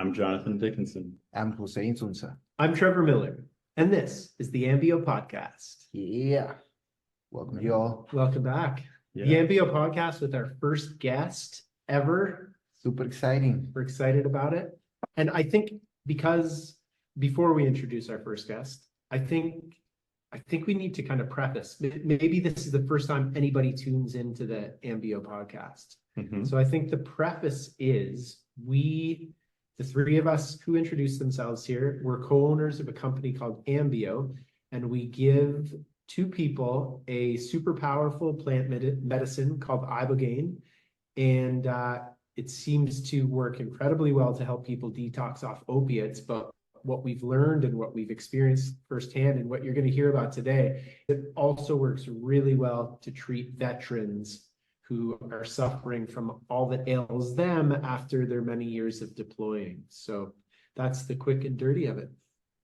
I'm Jonathan Dickinson. I'm Jose Inzunza. I'm Trevor Millar, and this is the Ambio Podcast. Yeah. Welcome, y'all. Welcome back. Yeah. The Ambio Podcast with our first guest ever. Super exciting. We're excited about it. And I think because before we introduce our first guest, I think we need to kind of preface. Maybe this is the first time anybody tunes into the Ambio Podcast. Mm-hmm. So I think the preface is the three of us who introduced themselves here, we're co-owners of a company called Ambio, and we give two people a super powerful plant medicine called Ibogaine. And it seems to work incredibly well to help people detox off opiates. But what we've learned and what we've experienced firsthand and what you're going to hear about today, it also works really well to treat veterans who are suffering from all that ails them after their many years of deploying. So that's the quick and dirty of it.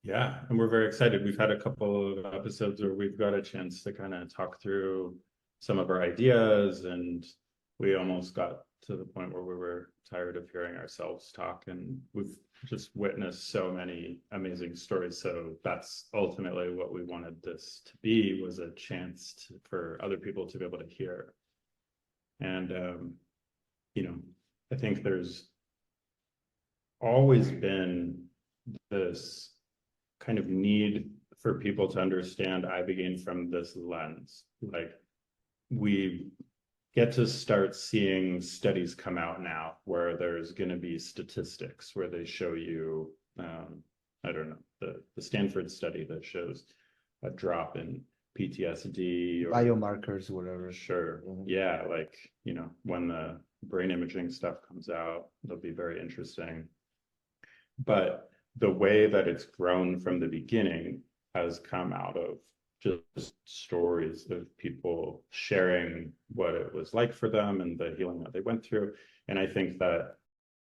Yeah, and we're very excited. We've had a couple of episodes where we've got a chance to kind of talk through some of our ideas, and we almost got to the point where we were tired of hearing ourselves talk, and we've just witnessed so many amazing stories. So that's ultimately what we wanted this to be, was a chance for other people to be able to hear. And, I think there's always been this kind of need for people to understand Ibogaine from this lens. Like, we get to start seeing studies come out now where there's going to be statistics where they show you, I don't know, the Stanford study that shows a drop in PTSD or biomarkers, whatever. Sure. Mhm. Yeah, like, when the brain imaging stuff comes out, it'll be very interesting. But the way that it's grown from the beginning has come out of just stories of people sharing what it was like for them and the healing that they went through. And I think that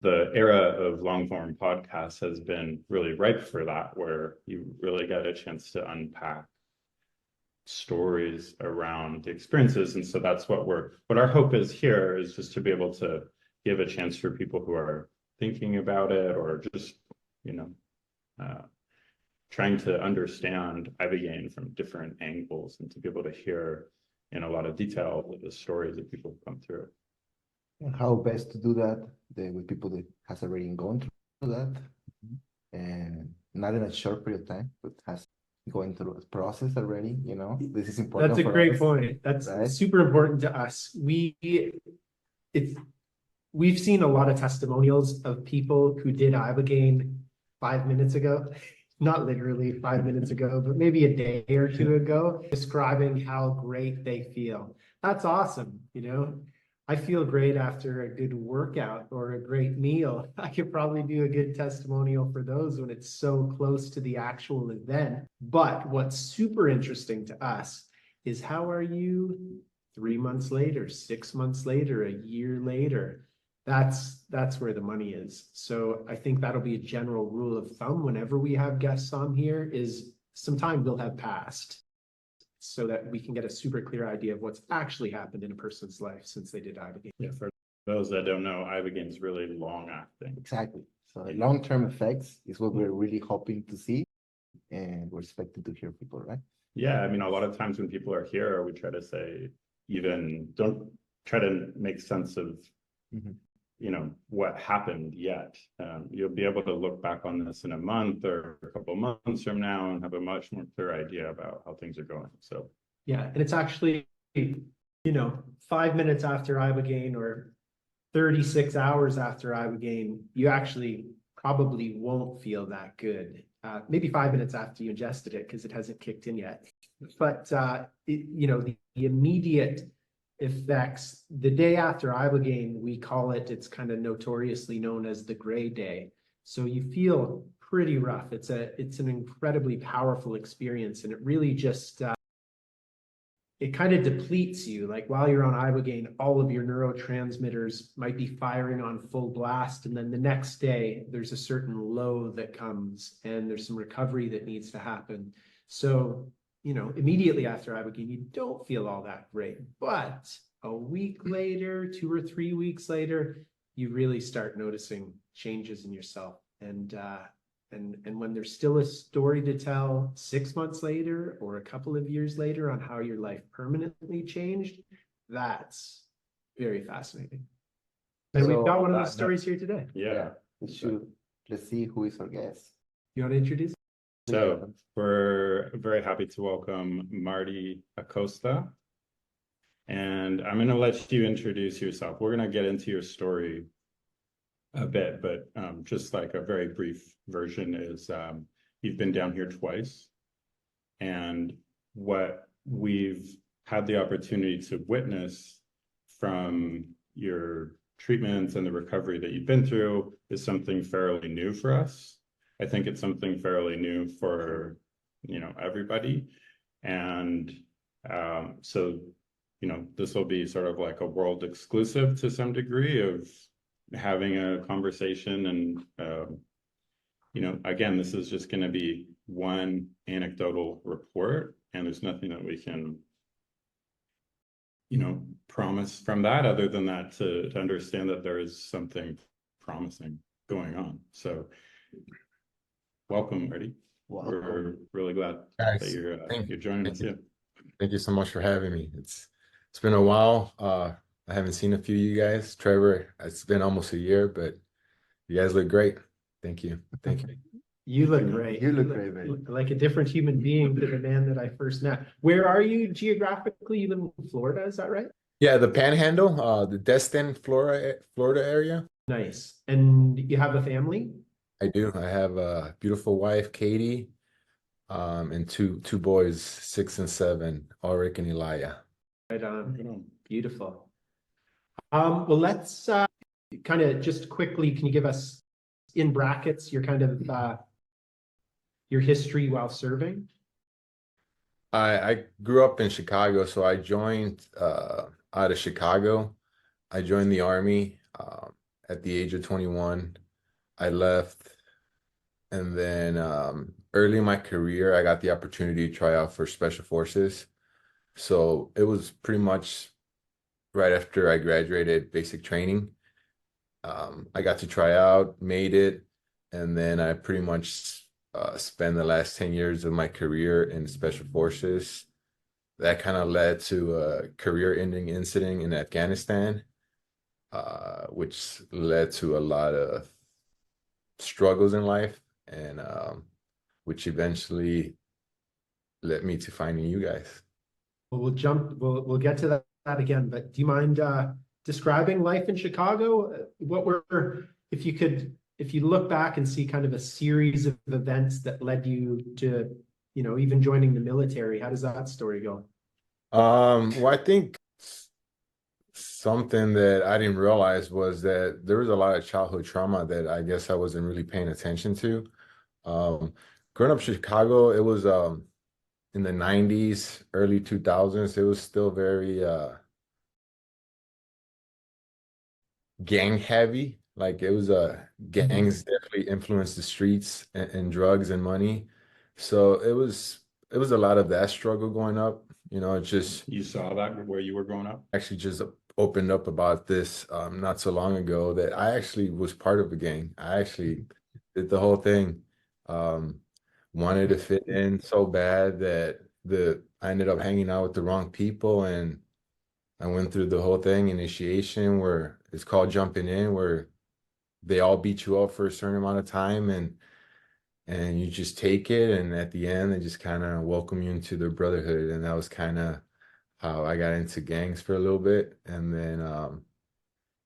the era of long form podcasts has been really ripe for that, where you really get a chance to unpack stories around the experiences. And so that's what our hope is here, is just to be able to give a chance for people who are thinking about it, or just, trying to understand Ibogaine from different angles, and to be able to hear in a lot of detail the stories that people have come through. And how best to do that with people that has already gone through that, and not in a short period of time, but has going through a process already. This is important. That's a great point. That's right? super important to us. We've seen a lot of testimonials of people who did Ibogaine 5 minutes ago, not literally 5 minutes ago, but maybe a day or two ago, describing how great they feel. That's awesome. I feel great after a good workout or a great meal. I could probably do a good testimonial for those when it's so close to the actual event. But what's super interesting to us is, how are you 3 months later, 6 months later, a year later? That's where the money is. So I think that'll be a general rule of thumb whenever we have guests on here, is some time will have passed, so that we can get a super clear idea of what's actually happened in a person's life since they did Ibogaine. Yeah, for those that don't know, Ibogaine is really long acting. Exactly. So long-term effects is what we're really hoping to see, and we're expecting to hear people, right? Yeah, a lot of times when people are here, we try to say, even don't try to make sense of what happened yet. You'll be able to look back on this in a month or a couple of months from now and have a much more clear idea about how things are going. So yeah, and it's actually 5 minutes after Ibogaine or 36 hours after Ibogaine, you actually probably won't feel that good. Maybe 5 minutes after you ingested it, because it hasn't kicked in yet. But the immediate effects, the day after Ibogaine, we call it's kind of notoriously known as the gray day. So you feel pretty rough. It's an incredibly powerful experience, and it really just it kind of depletes you. Like, while you're on Ibogaine, all of your neurotransmitters might be firing on full blast, and then the next day there's a certain low that comes, and there's some recovery that needs to happen. So immediately after Ibogaine, you don't feel all that great, but a week later, 2 or 3 weeks later, you really start noticing changes in yourself. And when there's still a story to tell 6 months later or a couple of years later on how your life permanently changed, that's very fascinating. And we've got one of those stories here today. Yeah. Let's see who is our guest. You want to introduce? So we're very happy to welcome Marty Acosta. And I'm going to let you introduce yourself. We're going to get into your story a bit, but just like a very brief version is you've been down here twice. And what we've had the opportunity to witness from your treatments and the recovery that you've been through is something fairly new for us. I think it's something fairly new for, everybody. And so, this will be sort of like a world exclusive to some degree of having a conversation. And, again, this is just going to be one anecdotal report, and there's nothing that we can, promise from that other than that to understand that there is something promising going on. So welcome, Marty. Welcome. We're really glad that you're joining us. Yeah. Thank you so much for having me. It's been a while. I haven't seen a few of you guys. Trevor, it's been almost a year, but you guys look great. Thank you. Thank you. You look great. You look great, man. Like a different human being to the man that I first met. Where are you geographically? You live in Florida, is that right? Yeah, the Panhandle, the Destin, Florida area. Nice. And you have a family? I do. I have a beautiful wife, Katie, and two boys, 6 and 7, Ulrich and Elia. Right on. Beautiful. Well, let's kind of just quickly, can you give us in brackets your kind of your history while serving? I grew up in Chicago, so I joined out of Chicago. I joined the Army at the age of 21. I left, and then early in my career, I got the opportunity to try out for Special Forces. So it was pretty much right after I graduated basic training. I got to try out, made it, and then I pretty much spent the last 10 years of my career in Special Forces. That kind of led to a career-ending incident in Afghanistan, which led to a lot of struggles in life, and which eventually led me to finding you guys. Well, we'll get to that again, but do you mind describing life in Chicago? If you look back and see kind of a series of events that led you to, even joining the military, how does that story go? Well, I think something that I didn't realize was that there was a lot of childhood trauma that I guess I wasn't really paying attention to. Growing up in Chicago, it was in the 90s, early 2000s, it was still very gang heavy. Like it was gangs definitely influenced the streets and drugs and money. So it was a lot of that struggle growing up. It just You saw that where you were growing up? actually just opened up about this not so long ago that I actually was part of a gang. I actually did the whole thing. Wanted to fit in so bad that I ended up hanging out with the wrong people, and I went through the whole thing, initiation, where it's called jumping in, where they all beat you up for a certain amount of time, and you just take it, and at the end they just kind of welcome you into their brotherhood. And that was kind of how I got into gangs for a little bit, and then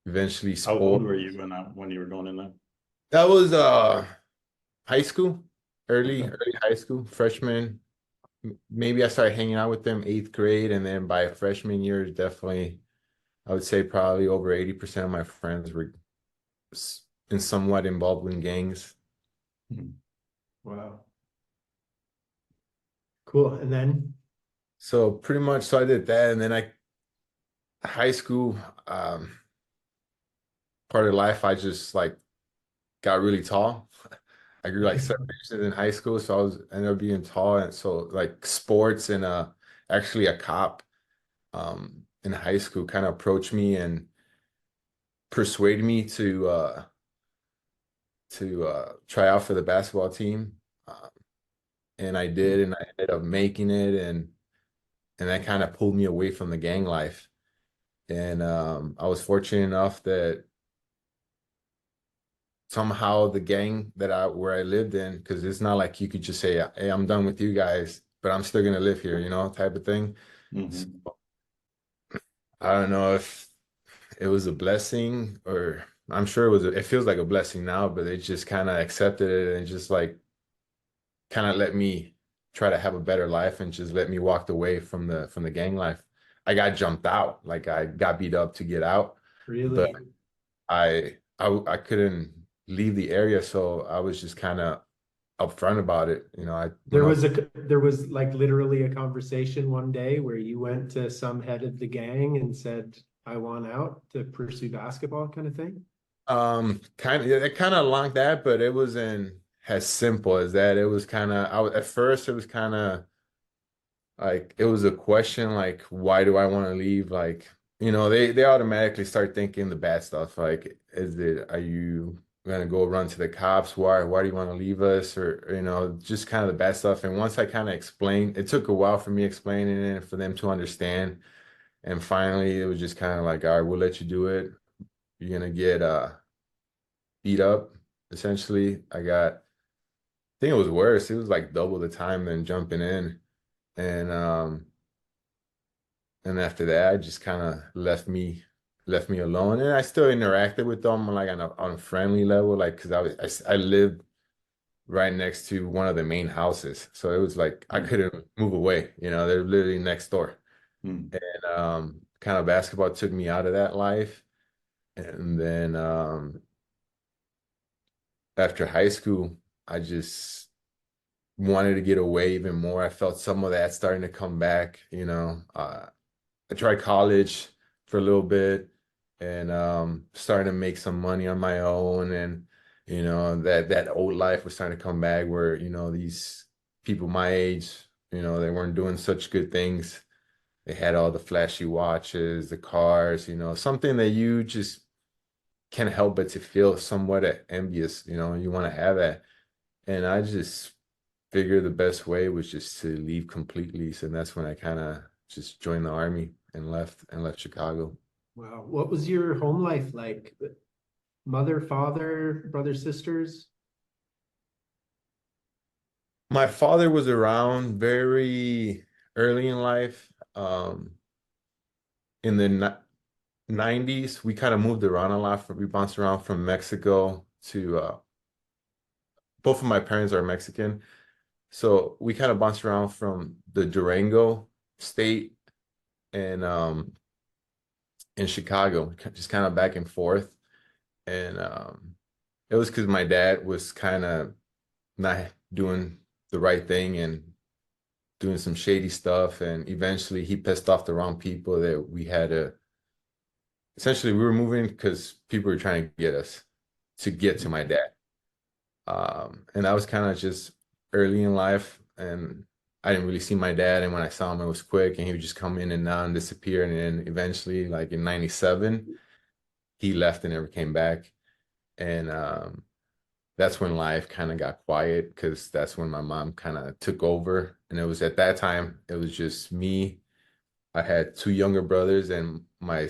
eventually How old were you when you were going in there? That was high school, early high school, freshman. Maybe I started hanging out with them 8th grade, and then by freshman year, definitely, I would say probably over 80% of my friends were somewhat involved in gangs. Wow. Cool. And then? So pretty much, so I did that, and then high school, part of life, I just like got really tall. I grew like 7 inches in high school, so ended up being tall, and so like sports and actually a cop in high school kind of approached me and persuaded me to to try out for the basketball team. And I did, and I ended up making it, and that kind of pulled me away from the gang life. And I was fortunate enough that somehow the gang that where I lived in, because it's not like you could just say, "Hey, I'm done with you guys, but I'm still gonna live here," type of thing. So, I don't know if it was a blessing, or I'm sure it feels like a blessing now, but they just kind of accepted it and just like kind of let me try to have a better life and just let me walk away from the gang life. I got jumped out, like I got beat up to get out, but Really? I couldn't leave the area, so I was just kind of upfront about it. There was like literally a conversation one day where you went to some head of the gang and said, I want out to pursue basketball kind of thing. Kind of like that, but it wasn't as simple as that. It was kind of, at first it was kind of like, it was a question like, why do I want to leave? Like, they automatically start thinking the bad stuff. Like, are you gonna go run to the cops? Why do you want to leave us? Or, just kind of the bad stuff. And once I kind of explained, it took a while for me explaining it and for them to understand. And finally it was just kind of like, all right, we'll let you do it. You're gonna get beat up, essentially. I think it was worse. It was like double the time than jumping in. And and after that, I just kind of left me alone. And I still interacted with them like on a friendly level, like because I lived right next to one of the main houses. So it was like I couldn't move away, they're literally next door. And kind of basketball took me out of that life. And then after high school, I just wanted to get away even more. I felt some of that starting to come back. I tried college for a little bit and starting to make some money on my own. And, that old life was starting to come back where, these people my age, they weren't doing such good things. They had all the flashy watches, the cars, something that you just can't help but to feel somewhat envious, you want to have that. And I just figured the best way was just to leave completely. So that's when I kind of just joined the army and left Chicago. Wow. What was your home life like? Mother, father, brothers, sisters? My father was around very early in life. In the 90s, we kind of moved around a lot. We bounced around from Mexico to both of my parents are Mexican. So we kind of bounced around from the Durango state and in Chicago, just kind of back and forth. And it was because my dad was kind of not doing the right thing and doing some shady stuff. And eventually he pissed off the wrong people that we had to, essentially we were moving because people were trying to get us to get to my dad. And that was kind of just early in life. And I didn't really see my dad. And when I saw him, it was quick and he would just come in and out and disappear. And then eventually, like in 97, he left and never came back. And that's when life kind of got quiet because that's when my mom kind of took over. And it was at that time, it was just me. I had two younger brothers and my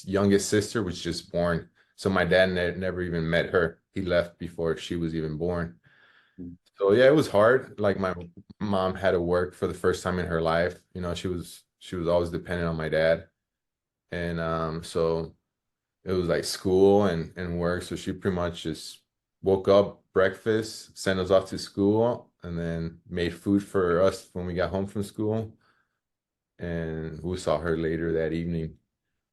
youngest sister was just born. So my dad never even met her. He left before she was even born. So yeah, it was hard. Like my mom had to work for the first time in her life. She was always dependent on my dad. And so it was like school and work. So she pretty much just woke up, breakfast, sent us off to school, and then made food for us when we got home from school. And we saw her later that evening.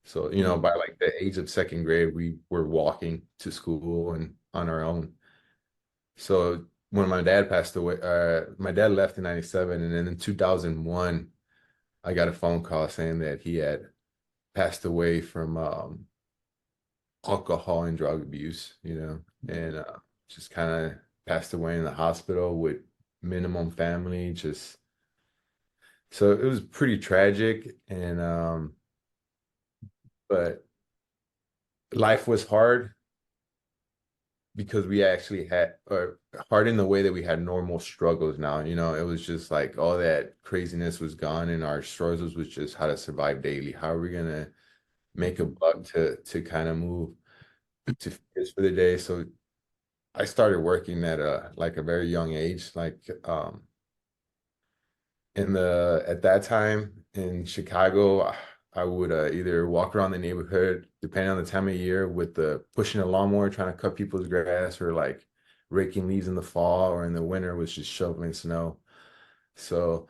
So, by like the age of second grade, we were walking to school and on our own. So when my dad passed away, my dad left in 97, and then in 2001, I got a phone call saying that he had passed away from alcohol and drug abuse, and just kind of passed away in the hospital with minimum family, just so it was pretty tragic. And but life was hard. because we actually had, or hard in the way that we had normal struggles now. It was just like all that craziness was gone, and our struggles was just how to survive daily. How are we gonna make a buck to kind of move to just for the day? So I started working at a very young age, like at that time in Chicago, I would either walk around the neighborhood, depending on the time of year, with the pushing a lawnmower, trying to cut people's grass, or like raking leaves in the fall, or in the winter was just shoveling snow. So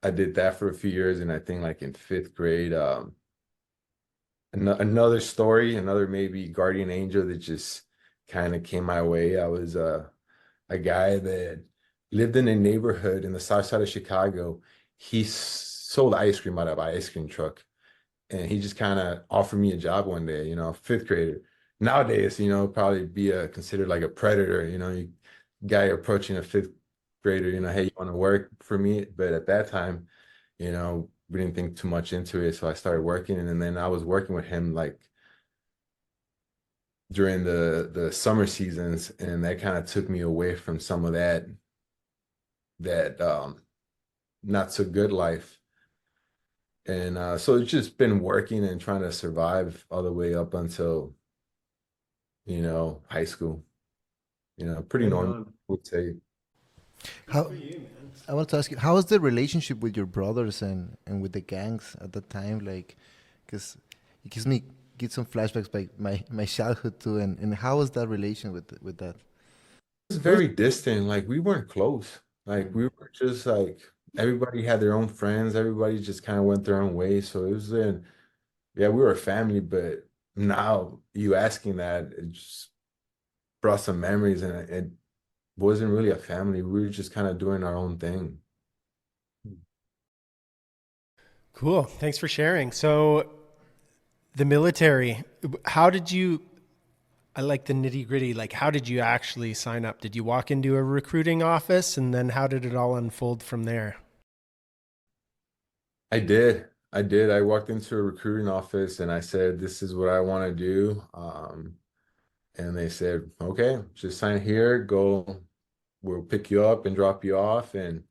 I did that for a few years, and I think like in fifth grade, another story, another maybe guardian angel that just kind of came my way. I was a guy that lived in a neighborhood in the south side of Chicago. He sold ice cream out of an ice cream truck. And he just kind of offered me a job one day, fifth grader. Nowadays, probably be considered like a predator, guy approaching a fifth grader, hey, you want to work for me? But at that time, we didn't think too much into it. So I started working, and then I was working with him like during the summer seasons, and that kind of took me away from some of that not so good life. And so it's just been working and trying to survive all the way up until, high school. Pretty Right normal, on. I would say. How For you, man. I want to ask you, how was the relationship with your brothers and with the gangs at that time? Like, because it gives some flashbacks by my childhood too. And how was that relation with that? It was very distant. Like we weren't close. Like we were just like everybody had their own friends. Everybody just kind of went their own way. So it was yeah, we were a family, but now you asking that, it just brought some memories, and it wasn't really a family. We were just kind of doing our own thing. Cool. Thanks for sharing. So, the military, how did you, I like the nitty gritty, like how did you actually sign up? Did you walk into a recruiting office, and then how did it all unfold from there? I did. I did. I walked into a recruiting office and I said, "This is what I want to do." And they said, "Okay, just sign here. Go. We'll pick you up and drop you off." And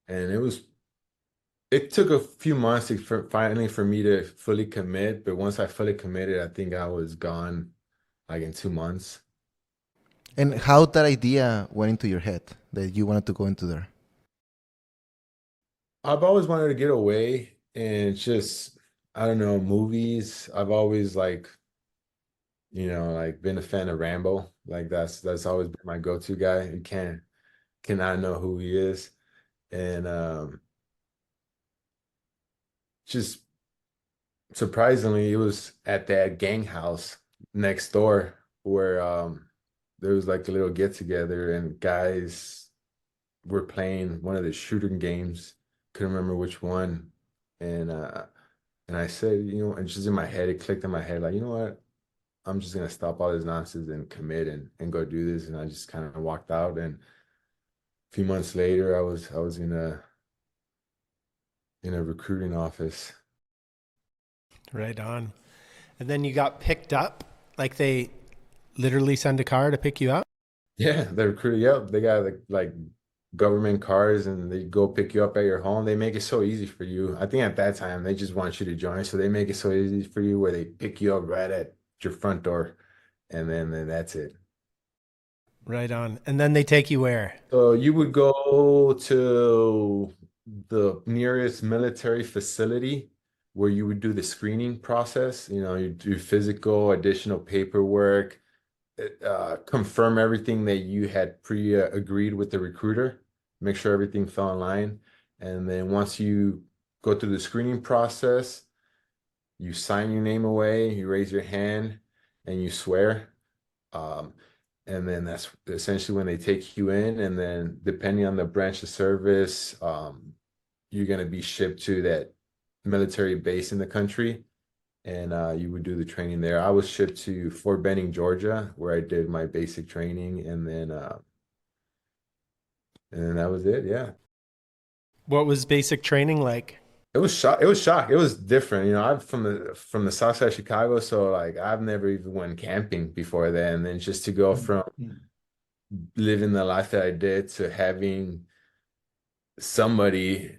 it took a few months finally for me to fully commit. But once I fully committed, I think I was gone like in 2 months. And how that idea went into your head that you wanted to go into there? I've always wanted to get away and just, I don't know, movies. I've always like been a fan of Rambo. Like that's always been my go-to guy. You cannot know who he is. And just surprisingly, it was at that gang house next door where there was like a little get together, and guys were playing one of the shooting games. Couldn't remember which one. And I said, and just in my head, it clicked in my head, like, you know what? I'm just gonna stop all this nonsense and commit and go do this. And I just kind of walked out. And a few months later, I was in a recruiting office. Right on. And then you got picked up, like they literally send a car to pick you up? Yeah, the recruiter, yep, they got like government cars, and they go pick you up at your home. They make it so easy for you. I think at that time they just want you to join, so they make it so easy for you where they pick you up right at your front door, and then that's it. Right on. And then they take you where? So you would go to the nearest military facility where you would do the screening process. You do physical, additional paperwork, confirm everything that you had pre-agreed with the recruiter, make sure everything fell in line. And then once you go through the screening process, you sign your name away, you raise your hand, and you swear. And then that's essentially when they take you in. And then depending on the branch of service, you're going to be shipped to that military base in the country. And you would do the training there. I was shipped to Fort Benning, Georgia, where I did my basic training, and then that was it. Yeah. What was basic training like? It was shock. It was shock. It was different. I'm from the south side of Chicago, so like I've never even went camping before then. And then just to go from living the life that I did to having somebody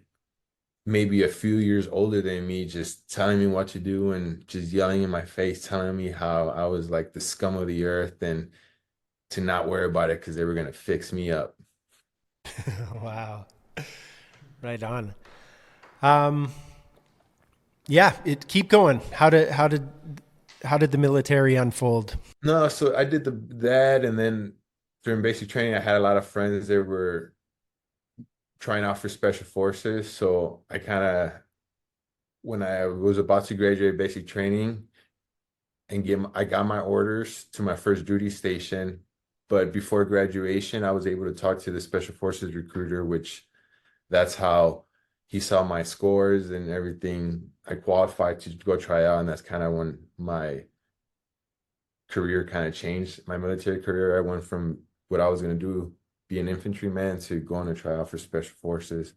maybe a few years older than me just telling me what to do and just yelling in my face, telling me how I was like the scum of the earth and to not worry about it because they were gonna fix me up. Wow. Right on. Um, yeah, keep going. How did the military unfold? No, so I did that, and then during basic training, I had a lot of friends that were trying out for special forces. So I kind of, when I was about to graduate basic training and I got my orders to my first duty station. But before graduation, I was able to talk to the special forces recruiter, which that's how he saw my scores and everything. I qualified to go try out, and that's kind of when my career kind of changed. My military career, I went from what I was going to do, be an infantryman, to going to try out for special forces.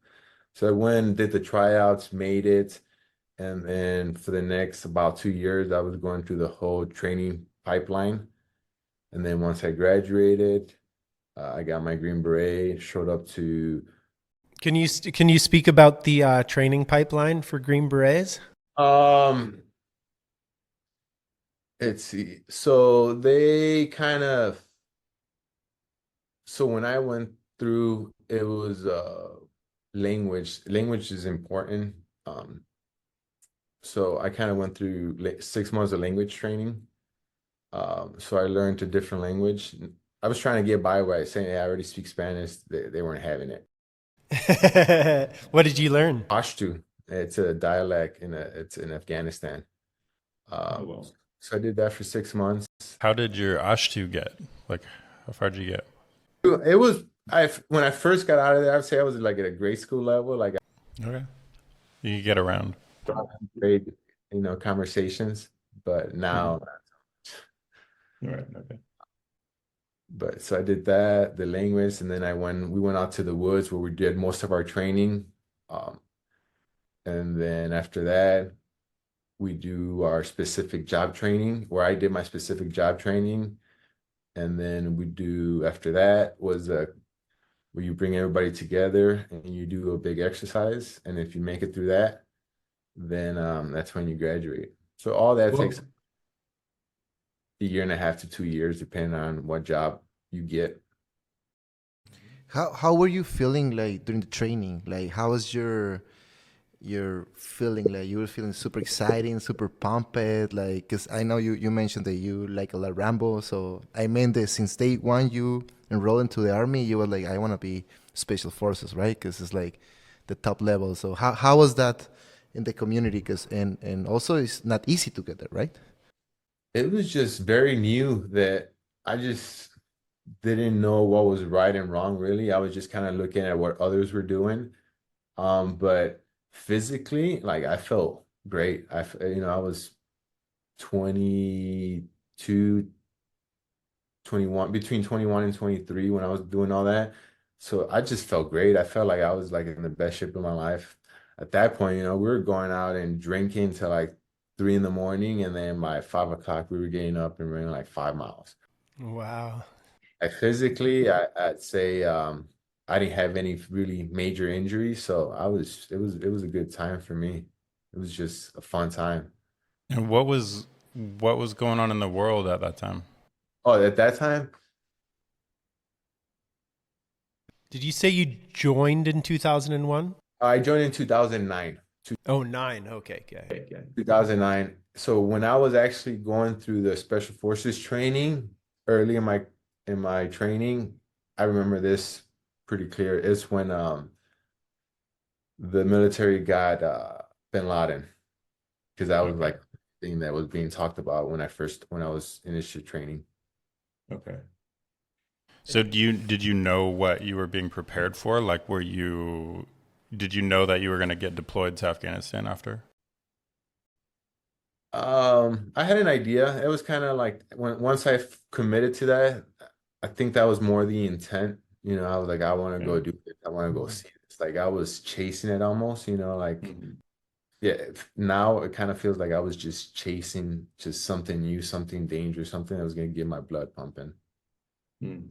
So I went, did the tryouts, made it, and then for the next about 2 years, I was going through the whole training pipeline. And then once I graduated, I got my Green Beret, showed up to. Can you speak about the training pipeline for Green Berets? Let's see. So they kind of. So when I went through, it was language. Language is important. So I kind of went through 6 months of language training. So I learned a different language. I was trying to get by saying, hey, I already speak Spanish. They weren't having it. What did you learn? Pashto. It's a dialect it's in Afghanistan. Well, So I did that for 6 months. How did your Ashtu get? Like, how far did you get? It was when I first got out of there, I would say I was like at a grade school level, like Okay. You could get around. grade, conversations. But now, right, okay. but so I did that, the language, and then we went out to the woods where we did most of our training. And then after that, we do our specific job training, where I did my specific job training. And then after that was where you bring everybody together and you do a big exercise. And if you make it through that, then that's when you graduate. So all that takes a year and a half to 2 years, depending on what job you get. How were you feeling like during the training? Like how was your feeling? Like you were feeling super exciting, super pumped, like because I know you mentioned that you like a lot Rambo. So I mean that since day one you enrolled into the army, you were like, I want to be special forces, right? Because it's like the top level. So how was that in the community? Because and also it's not easy to get there, right? It was just very new that I just didn't know what was right and wrong, really. I was just kind of looking at what others were doing. But physically, like I felt great. I was 22, 21, between 21 and 23 when I was doing all that. So I just felt great. I felt like I was like in the best shape of my life. At that point, we were going out and drinking till like 3 a.m, and then by 5 o'clock we were getting up and running like 5 miles. Wow. Physically, I'd say I didn't have any really major injuries, so it was a good time for me. It was just a fun time. And what was going on in the world at that time? Oh, at that time? Did you say you joined in 2001? I joined in 2009. Oh, 9. Okay. 2009. So when I was actually going through the Special Forces training, early in my training, I remember this pretty clear. It's when the military got bin Laden, because that was like the thing that was being talked about when I was initially training. Okay. So did you know what you were being prepared for? Like, did you know that you were going to get deployed to Afghanistan after? I had an idea. It was kind of like once I committed to that, I think that was more the intent. I was like, I want to go do this. I want to go see this. Like I was chasing it almost, like Yeah, now it kind of feels like I was just chasing just something new, something dangerous, something that was going to get my blood pumping. Mm.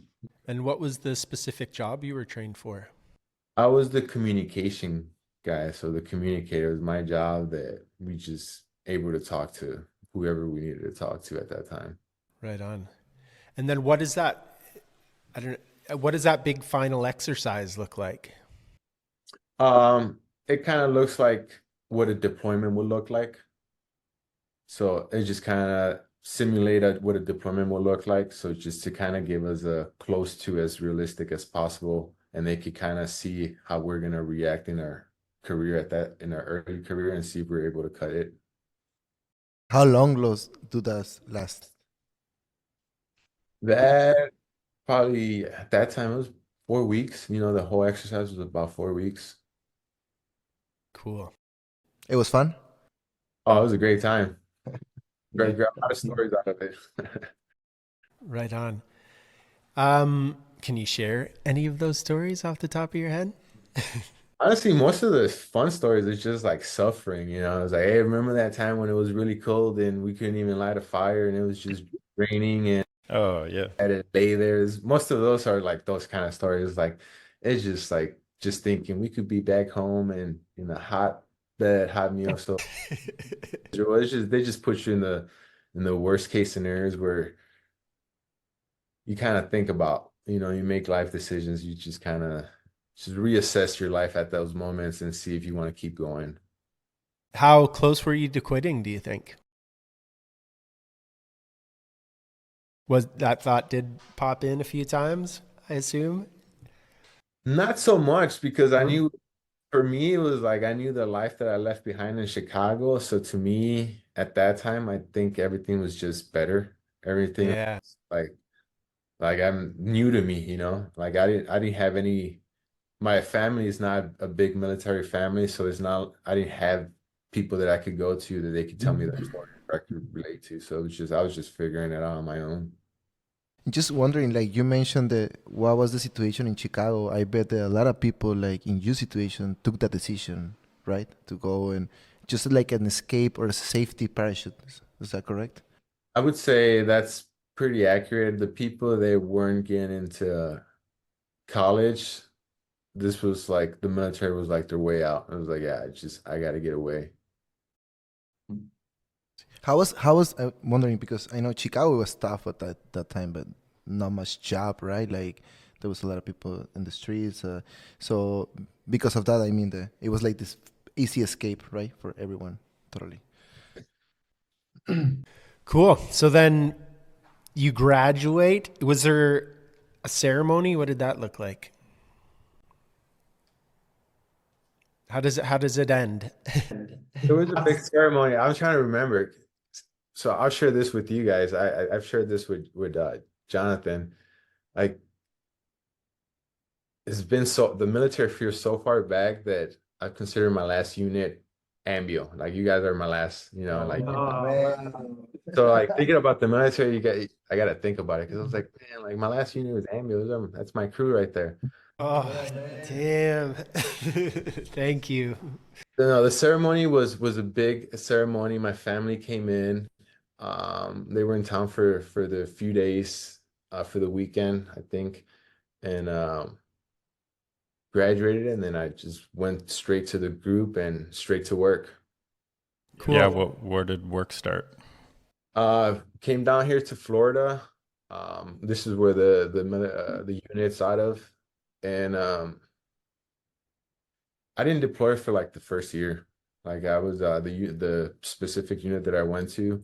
And what was the specific job you were trained for? I was the communication guy, so the communicator was my job, that we just able to talk to whoever we needed to talk to at that time. Right on. And then what is that? I don't know. What does that big final exercise look like? It kind of looks like what a deployment would look like. So it just kind of simulated what a deployment would look like. So just to kind of give us a close to as realistic as possible, and they could kind of see how we're gonna react in our career in our early career, and see if we're able to cut it. How long do those last? That probably at that time it was 4 weeks. The whole exercise was about 4 weeks. Cool. It was fun. Oh, it was a great time. Got a lot of stories out of it. Right on. Can you share any of those stories off the top of your head? Honestly, most of the fun stories is just like suffering. It's like, hey, remember that time when it was really cold and we couldn't even light a fire and it was just raining and Oh, yeah. I had to lay there. Most of those are like those kind of stories. Like, it's just like just thinking we could be back home and in a hot bed, hot meal. So it's just they just put you in the worst case scenarios where you kind of think about, you make life decisions. You just kind of just reassess your life at those moments and see if you want to keep going. How close were you to quitting, do you think? Was that thought did pop in a few times, I assume? Not so much, because I knew, for me, it was like I knew the life that I left behind in Chicago. So to me, at that time, I think everything was just better. Everything Yeah. like I'm new to me. Like I didn't have any. My family is not a big military family, so I didn't have people that I could go to that they could tell me that story or I could relate to. So I was just figuring it out on my own. Just wondering, like you mentioned, what was the situation in Chicago? I bet that a lot of people, like in your situation, took that decision, right, to go and just like an escape or a safety parachute. Is that correct? I would say that's pretty accurate. The people that weren't getting into college, this was like the military was like their way out. I was like, yeah, I got to get away. How was wondering, because I know Chicago was tough at that time, but not much job, right? Like there was a lot of people in the streets. So because of that, I mean, it was like this easy escape, right, for everyone. Totally. Cool. So then you graduate. Was there a ceremony? What did that look like? How does it end? It was a big ceremony. I'm trying to remember. So I'll share this with you guys. I've shared this with Jonathan. Like, the military feels so far back that I consider my last unit Ambio. Like, you guys are my last, like. So like thinking about the military, I got to think about it, because I was like, man, like my last unit was Ambio. That's my crew right there. Oh, damn. Thank you. No, the ceremony was a big ceremony. My family came in. They were in town for the few days, for the weekend, I think, and graduated, and then I just went straight to the group and straight to work. Cool. Yeah, where did work start? Came down here to Florida. This is where the unit's out of, and I didn't deploy for like the first year. Like, I was the specific unit that I went to,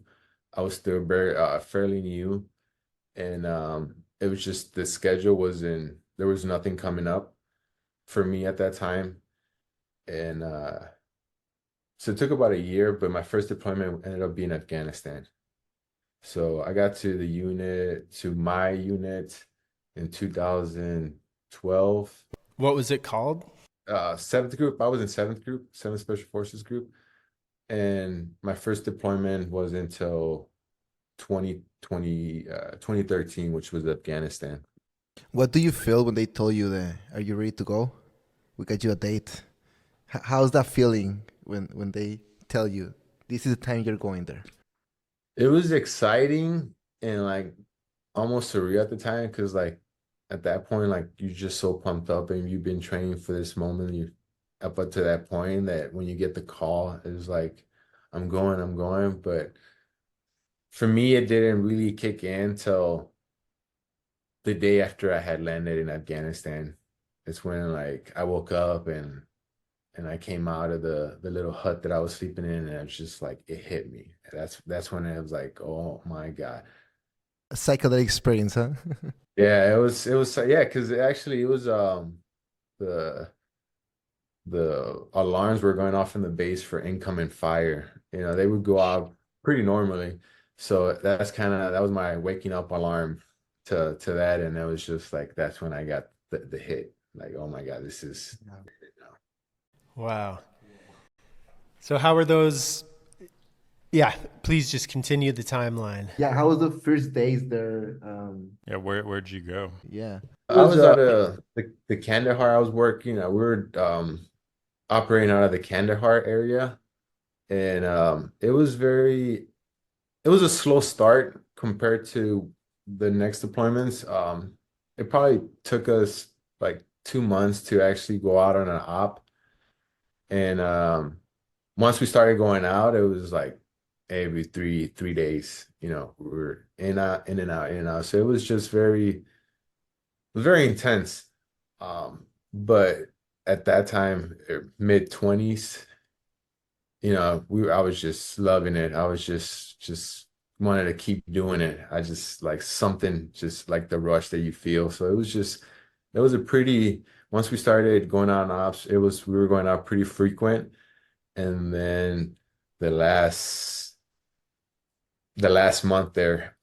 I was still very fairly new, and it was just the schedule there was nothing coming up for me at that time, and so it took about a year, but my first deployment ended up being Afghanistan. So I got to my unit in 2012. What was it called? Seventh group. I was in seventh group, seventh Special Forces group, and my first deployment was until 2013, which was Afghanistan. What do you feel when they told you that, are you ready to go? We got you a date. How's that feeling when they tell you this is the time you're going there? It was exciting and like almost surreal at the time because like at that point, like you're just so pumped up and you've been training for this moment. You up to that point that when you get the call, it's like, I'm going. But for me, it didn't really kick in till the day after I had landed in Afghanistan. It's when like I woke up and I came out of the little hut that I was sleeping in, and it's just like it hit me. That's when it was like, oh my God. A psychedelic experience, huh? Yeah, it was yeah, because actually it was the alarms were going off in the base for incoming fire. You know, they would go out pretty normally. So that was my waking up alarm to that, and it was just like that's when I got the hit. Like, oh my God, this is Wow. So how were those? Yeah, please just continue the timeline. Yeah, how was the first days there? Yeah, where'd you go? Yeah. I was out of the Kandahar. I was working. We were operating out of the Kandahar area, and it was a slow start compared to the next deployments. It probably took us like 2 months to actually go out on an op, and once we started going out, it was like every three days. You know, we were in and out. So it was just very intense. But at that time, mid-20s, you know, I was just loving it. I was just wanted to keep doing it. I just like something, just like the rush that you feel. So it was a pretty, once we started going out on ops, we were going out pretty frequent. And then the last month there,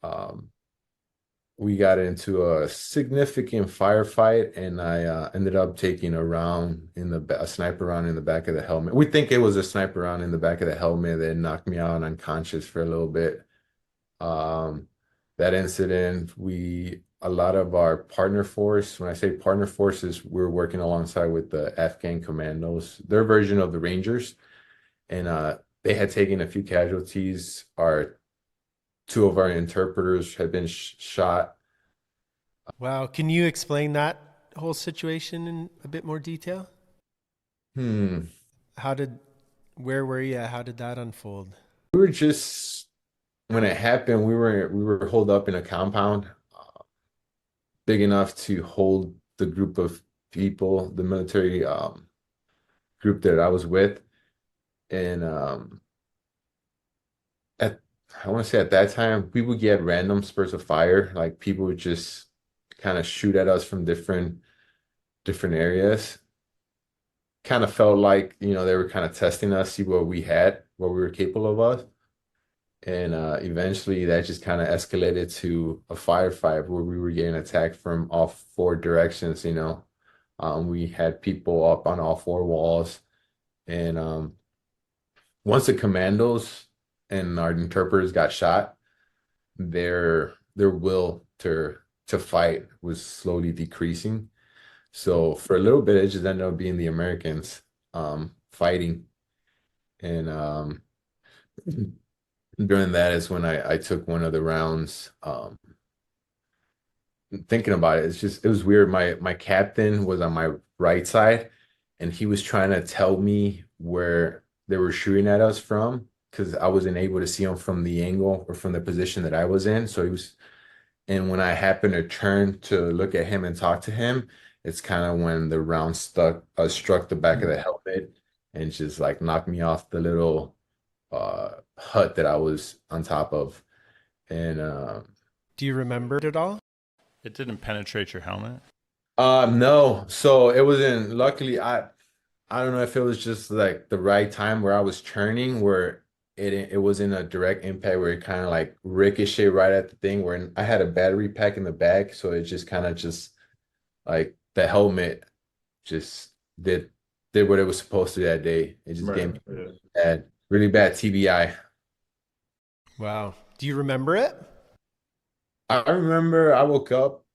we got into a significant firefight, and I ended up taking a sniper round in the back of the helmet. We think it was a sniper round in the back of the helmet that knocked me out unconscious for a little bit. That incident, a lot of our partner force, when I say partner forces, we're working alongside with the Afghan commandos, their version of the Rangers, and they had taken a few casualties. Two of our interpreters had been shot. Wow. Can you explain that whole situation in a bit more detail? Where were you? How did that unfold? We were just, when it happened, we were holed up in a compound big enough to hold the group of people, the military group that I was with. And I want to say at that time, we would get random spurts of fire. Like people would just kind of shoot at us from different areas. Kind of felt like, you know, they were kind of testing us, see what we were capable of. And eventually that just kind of escalated to a firefight where we were getting attacked from all four directions, you know. We had people up on all four walls. And once the commandos and our interpreters got shot, their will to fight was slowly decreasing. So for a little bit, it just ended up being the Americans fighting. And during that is when I took one of the rounds. Thinking about it, it was weird. My captain was on my right side, and he was trying to tell me where they were shooting at us from, because I wasn't able to see him from the angle or from the position that I was in. And when I happened to turn to look at him and talk to him, it's kind of when the round struck the back of the helmet and just like knocked me off the little hut that I was on top of. And do you remember it at all? It didn't penetrate your helmet? No. So it wasn't, luckily, I don't know if it was just like the right time where I was turning, where it wasn't a direct impact, where it kind of like ricocheted right at the thing, where I had a battery pack in the back. So it just kind of just like the helmet just did what it was supposed to that day. It just gave me really bad TBI. Wow. Do you remember it? I remember I woke up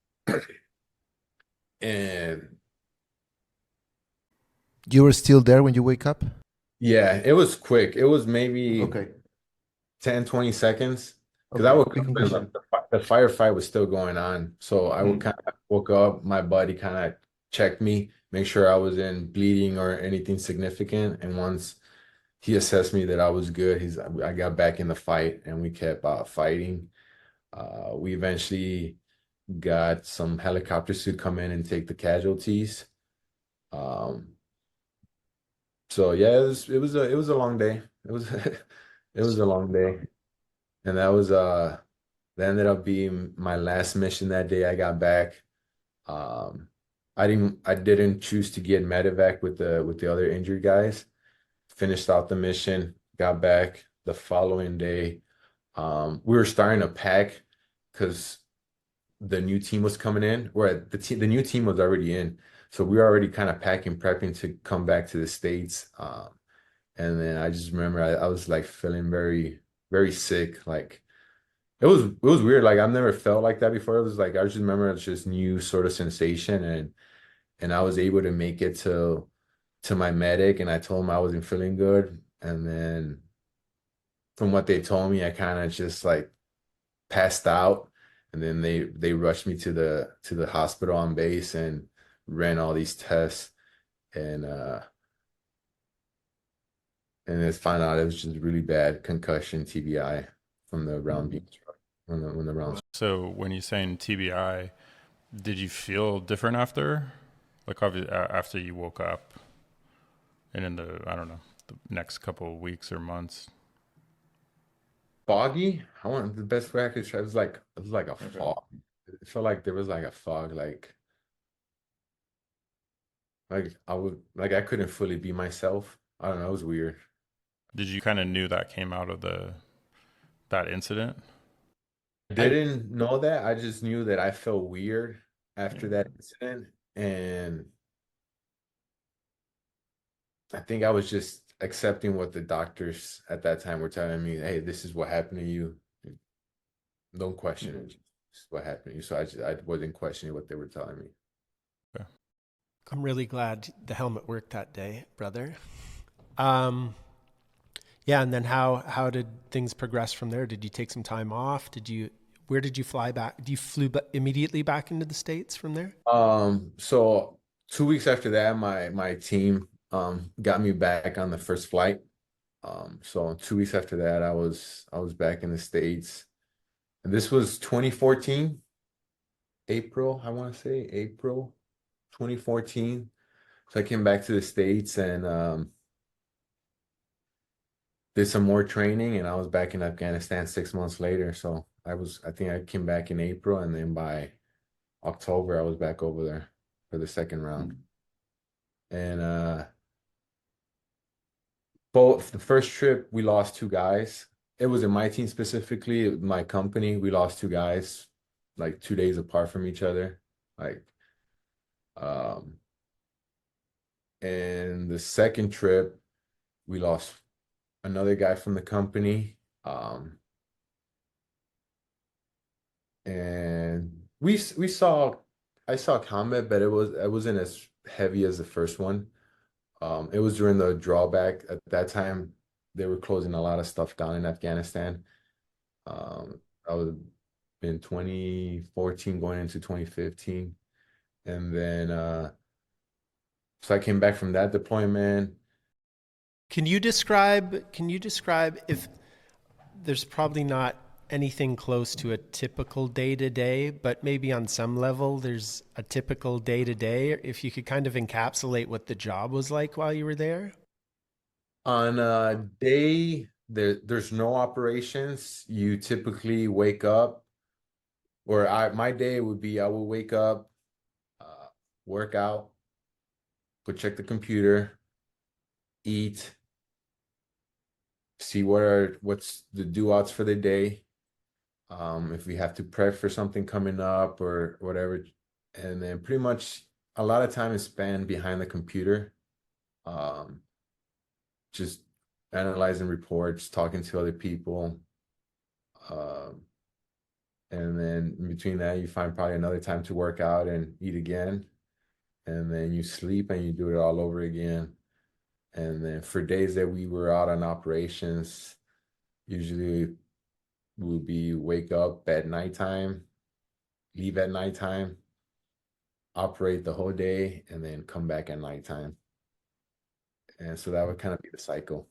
and You were still there when you wake up? Yeah, it was quick. It was maybe Okay, 10, 20 seconds. Because I okay, woke quick up and concussion. the firefight was still going on. So I would Mm. kind of woke up, my buddy kind of checked me, make sure I wasn't bleeding or anything significant. And once he assessed me that I was good, I got back in the fight and we kept fighting. We eventually got some helicopters to come in and take the casualties. Um, so yeah, it was a long day. It was it was a long day. And that ended up being my last mission that day I got back. Um, I didn't choose to get medevac with the other injured guys. Finished out the mission, got back the following day. We were starting to pack because the new team was coming in, where the new team was already in. So we were already kind of packing, prepping to come back to the States. And then I just remember I was like feeling very, very sick. Like it was weird. Like I've never felt like that before. It was like I just remember it's just new sort of sensation, and I was able to make it to my medic, and I told him I wasn't feeling good. And then from what they told me, I kind of just like passed out, and then they rushed me to the hospital on base and ran all these tests, and then found out it was just really bad concussion, TBI, from the round being struck when the rounds. So when you're saying TBI, did you feel different after? Like after you woke up and in I don't know, the next couple of weeks or months? Foggy. I want the best way I could try. It was like a fog. It felt like there was like a fog, like I couldn't fully be myself. I don't know. It was weird. Did you kind of knew that came out of that incident? I didn't know that. I just knew that I felt weird after that incident, and I think I was just accepting what the doctors at that time were telling me. Hey, this is what happened to you. Don't question it. This is what happened to you. So I wasn't questioning what they were telling me. I'm really glad the helmet worked that day, brother. Um, yeah, and then how did things progress from there? Did you take some time off? Where did you fly back? You flew immediately back into the States from there? So 2 weeks after that, my team got me back on the first flight. So 2 weeks after that, I was back in the States, and this was 2014, April. I want to say April 2014. So I came back to the States and did some more training, and I was back in Afghanistan 6 months later. So I think I came back in April, and then by October I was back over there for the second round. And both the first trip we lost two guys. It was in my team specifically, my company. We lost two guys like 2 days apart from each other. Like um and the second trip we lost another guy from the company. And we saw I saw combat, but it wasn't as heavy as the first one. It was during the drawback. At that time, they were closing a lot of stuff down in Afghanistan. I was in 2014 going into 2015. And then so I came back from that deployment. Can you describe if there's probably not anything close to a typical day to day, but maybe on some level there's a typical day to day, if you could kind of encapsulate what the job was like while you were there? On a day there's no operations. You typically wake up, or my day would be I will wake up, work out, go check the computer, eat, see what's the do outs for the day. If we have to prep for something coming up or whatever, and then pretty much a lot of time is spent behind the computer, just analyzing reports, talking to other people, and then in between that you find probably another time to work out and eat again, and then you sleep and you do it all over again. And then for days that we were out on operations, usually we'll be wake up at nighttime, leave at nighttime, operate the whole day, and then come back at nighttime. And so that would kind of be the cycle.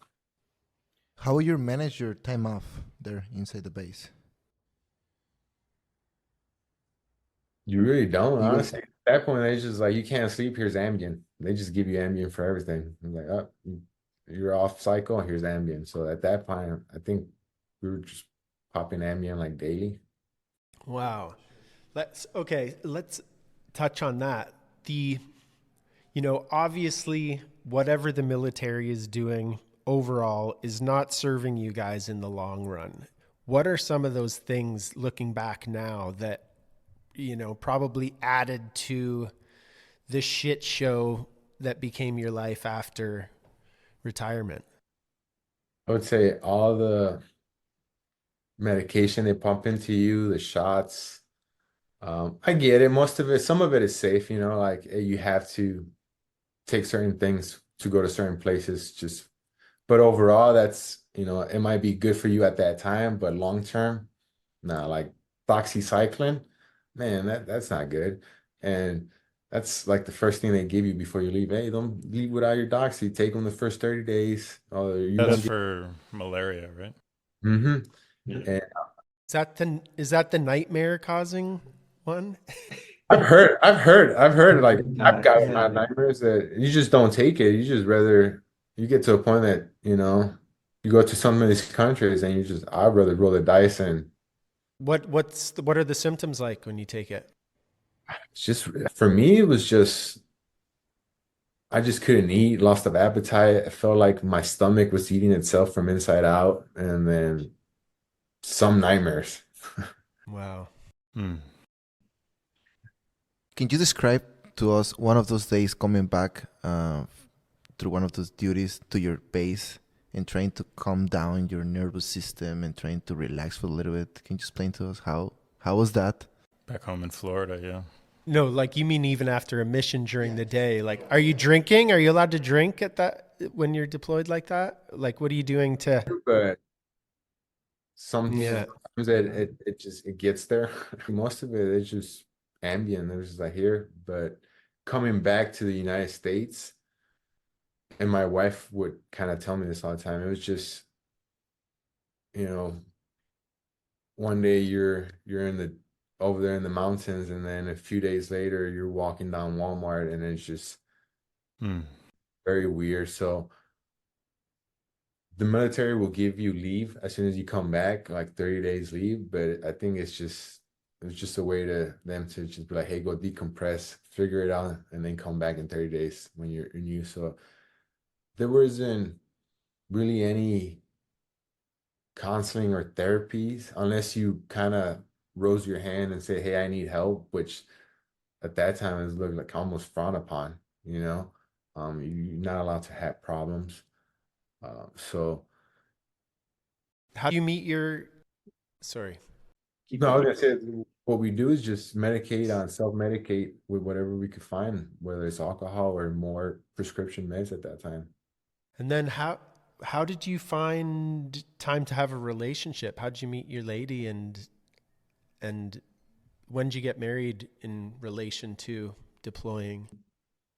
How will you manage your time off there inside the base? You really don't, You honestly. At that point, they just like, you can't sleep, here's Ambien. They just give you Ambien for everything. I'm like, oh, you're off cycle, here's Ambien. So at that point, I think we were just popping Ambien like daily. Wow. Let's touch on that. Obviously whatever the military is doing overall is not serving you guys in the long run. What are some of those things looking back now that, probably added to the shit show that became your life after retirement? I would say all the medication they pump into you, the shots. I get it. Some of it is safe, like you have to take certain things to go to certain places, but overall that's, it might be good for you at that time, but long term, nah, like doxycycline, man, that's not good. And that's like the first thing they give you before you leave. Hey, don't leave without your doxy. Take them the first 30 days. Or you That's won't get. for malaria, right? Mm-hmm. Yeah. And Is that the nightmare causing one? I've heard like I've got Yeah. my nightmares that you just don't take it. You just rather you get to a point that, you go to some of these countries and I'd rather roll the dice. And What are the symptoms like when you take it? it's just, for me, it was just, I just couldn't eat, lost of appetite. I felt like my stomach was eating itself from inside out, and then some nightmares. Wow. Hmm. Can you describe to us one of those days coming back through one of those duties to your base and trying to calm down your nervous system and trying to relax for a little bit? Can you explain to us how was that? Back home in Florida, yeah. No, like you mean even after a mission during the day? Like, are you drinking? Are you allowed to drink when you're deployed like that? Like, what are you doing to? But sometimes Yeah. it gets there. Most of it is just ambient. There's just like here, but coming back to the United States, and my wife would kind of tell me this all the time. It was just, one day you're over there in the mountains, and then a few days later you're walking down Walmart, and it's just very weird. So the military will give you leave as soon as you come back, like 30 days leave, but I think it's just a way to them to just be like, hey, go decompress, figure it out, and then come back in 30 days when you're new. So there wasn't really any counseling or therapies unless you kind of rose your hand and say, hey, I need help, which at that time is looked like almost frowned upon. You're not allowed to have problems. So How do you meet your? Sorry. no, I was gonna say what we do is just self-medicate with whatever we could find, whether it's alcohol or more prescription meds at that time. And then how did you find time to have a relationship? How did you meet your lady, and when did you get married in relation to deploying?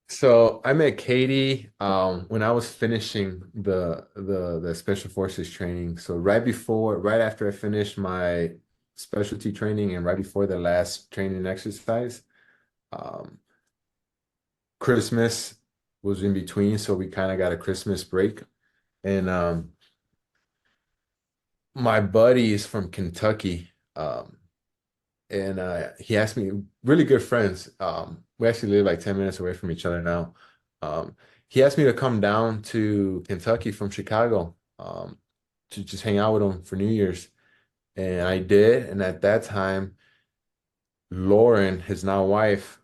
So I met Katie when I was finishing the Special Forces training. So right after I finished my specialty training and right before the last training exercise, Christmas was in between, so we kind of got a Christmas break. And my buddy is from Kentucky, and he asked me, really good friends. We actually live like 10 minutes away from each other now. He asked me to come down to Kentucky from Chicago to just hang out with him for New Year's. And I did. And at that time, Lauren, his now wife,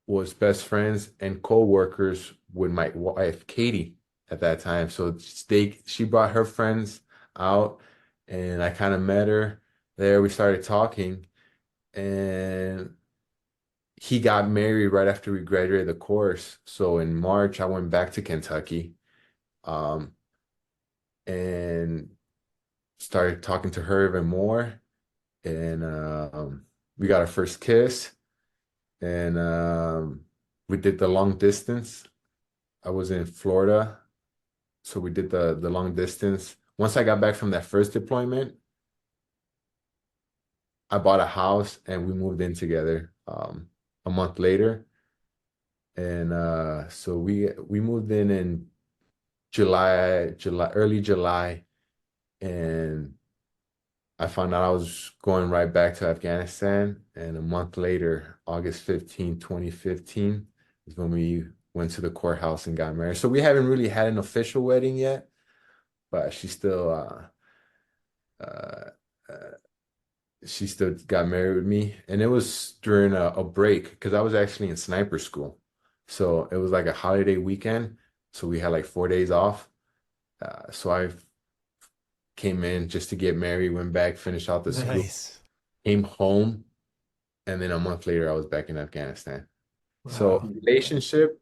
was best friends and co-workers with my wife, Katie, at that time. So she brought her friends out, and I kind of met her there. We started talking, and he got married right after we graduated the course. So in March, I went back to Kentucky, and started talking to her even more. And we got our first kiss, and we did the long distance. I was in Florida, so we did the long distance. Once I got back from that first deployment, I bought a house and we moved in together a month later. And so we moved in July, early July, and I found out I was going right back to Afghanistan. And a month later, August 15, 2015, is when we went to the courthouse and got married. So we haven't really had an official wedding yet, but uh, she still got married with me. And it was during a break because I was actually in sniper school. So it was like a holiday weekend. So we had like 4 days off. So I came in just to get married, went back, finished out the school, Nice. came home, and then a month later I was back in Afghanistan. So Wow. relationship,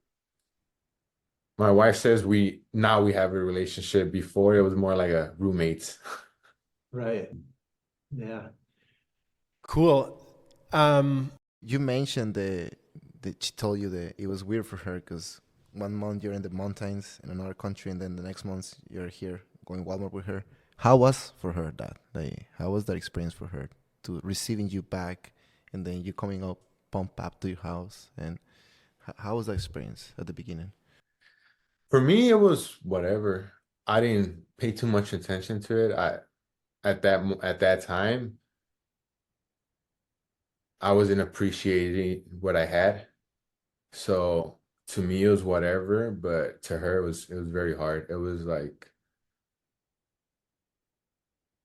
my wife says now we have a relationship. Before it was more like a roommates. Right. Yeah. Cool. You mentioned that she told you that it was weird for her because 1 month you're in the mountains in another country, and then the next month you're here going Walmart with her. How was for her that? Like, how was that experience for her to receiving you back, and then you coming up, pump up to your house, and how was that experience at the beginning? For me, it was whatever. I didn't pay too much attention to it. At that time, I wasn't appreciating what I had. So to me, it was whatever, but to her, it was very hard. It was like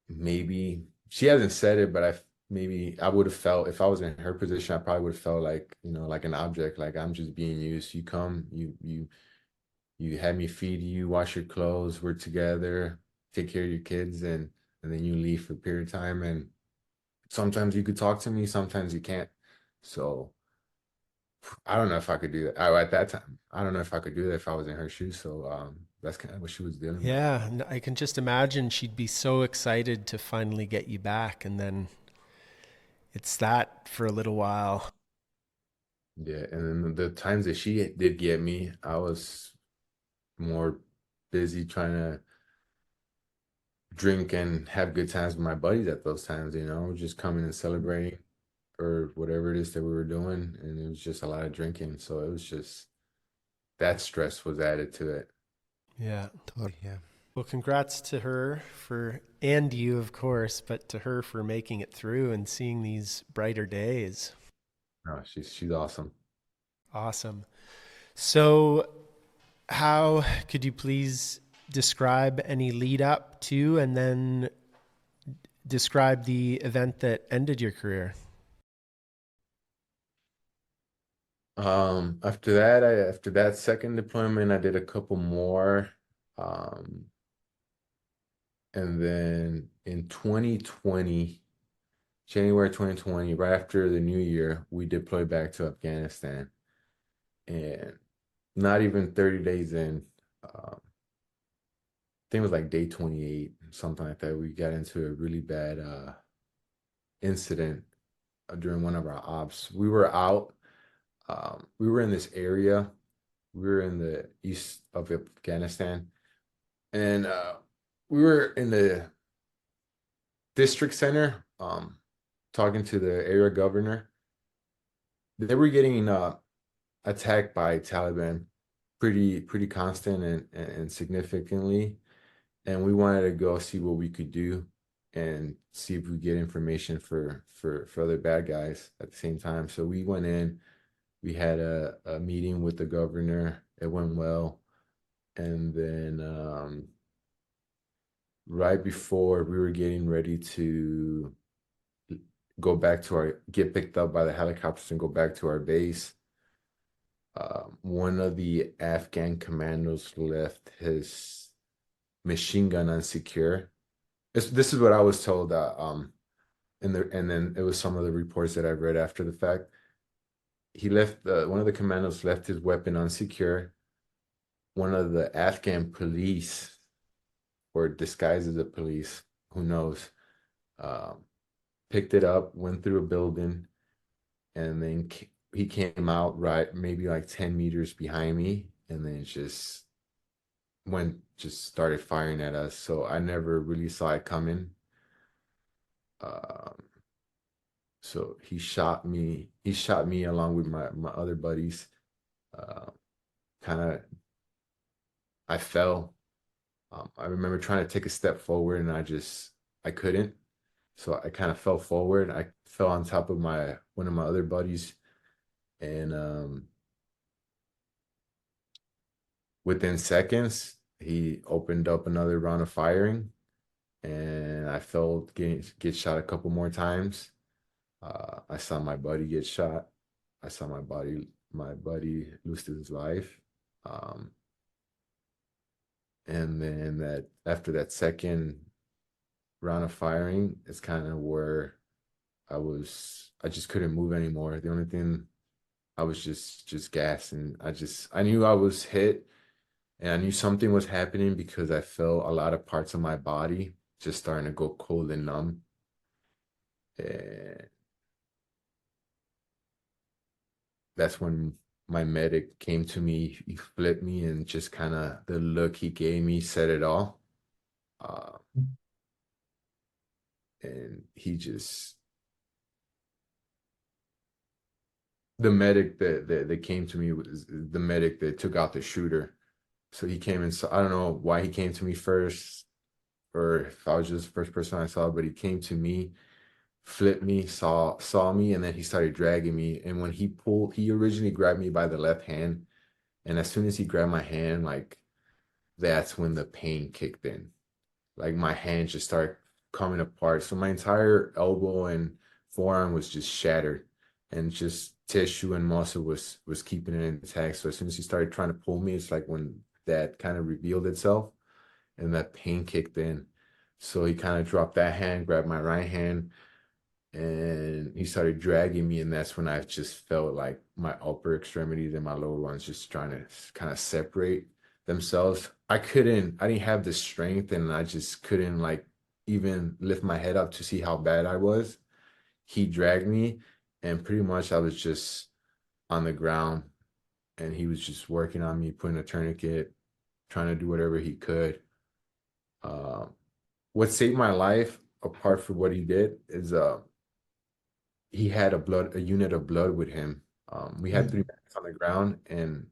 maybe she hasn't said it, but maybe I would have felt if I was in her position, I probably would have felt like, like an object, like I'm just being used. You come, you had me feed you, wash your clothes, we're together, take care of your kids, and then you leave for a period of time. And sometimes you could talk to me, sometimes you can't. So I don't know if I could do that. At that time, I don't know if I could do that if I was in her shoes. So that's kind of what she was dealing with. Yeah, I can just imagine she'd be so excited to finally get you back, and then it's that for a little while. Yeah, and then the times that she did get me, I was more busy trying to drink and have good times with my buddies at those times, just coming and celebrating or whatever it is that we were doing. And it was just a lot of drinking. So it was just that stress was added to it. Yeah. Totally, yeah. Well, congrats to her and you, of course, but to her for making it through and seeing these brighter days. No, she's awesome. Awesome. So, how could you please describe any lead up to and then describe the event that ended your career? After that second deployment, I did a couple more. Um, and then in 2020, January 2020, right after the new year, we deployed back to Afghanistan. And not even 30 days in, I think it was like day 28, something like that, we got into a really bad incident during one of our ops. We were out. We were in this area. We were in the east of Afghanistan, and we were in the district center, talking to the area governor. They were getting attacked by Taliban pretty constant and significantly, and we wanted to go see what we could do and see if we get information for other bad guys at the same time. So we went in. We had a meeting with the governor. It went well. And then right before we were getting ready to get picked up by the helicopters and go back to our base, one of the Afghan commandos left his machine gun unsecure. This is what I was told, and then it was some of the reports that I read after the fact. One of the commandos left his weapon unsecure, one of the Afghan police, or disguised as a police, who knows, um, picked it up, went through a building, and then he came out right maybe like 10 meters behind me, and then just started firing at us. So I never really saw it coming. Um, so he shot me. He shot me along with my other buddies. Uh, kind of, I fell. I remember trying to take a step forward, and I couldn't. So I kind of fell forward. I fell on top of one of my other buddies, and within seconds, he opened up another round of firing, and I felt get shot a couple more times. I saw my buddy get shot. I saw my buddy lose his life. Um, and then that after that second round of firing, it's kind of where I just couldn't move anymore. The only thing, I was just gassing. I knew I was hit, and I knew something was happening because I felt a lot of parts of my body just starting to go cold and numb. And that's when my medic came to me. He flipped me, and just kind of the look he gave me said it all. Uh, and the medic that came to me was the medic that took out the shooter. So he came in. So I don't know why he came to me first, or if I was just the first person I saw, but he came to me, flipped me, saw me, and then he started dragging me. And when he originally grabbed me by the left hand, and as soon as he grabbed my hand, like, that's when the pain kicked in. Like, my hand just started coming apart. So my entire elbow and forearm was just shattered, and just tissue and muscle was keeping it intact. So as soon as he started trying to pull me, it's like when that kind of revealed itself, and that pain kicked in. So he kind of dropped that hand, grabbed my right hand, and he started dragging me. And that's when I just felt like my upper extremities and my lower ones just trying to kind of separate themselves. I didn't have the strength, and I just couldn't, like, even lift my head up to see how bad I was. He dragged me, and pretty much I was just on the ground, and he was just working on me, putting a tourniquet, trying to do whatever he could. Uh, what saved my life, apart from what he did, is he had a unit of blood with him. We had 3 minutes on the ground, and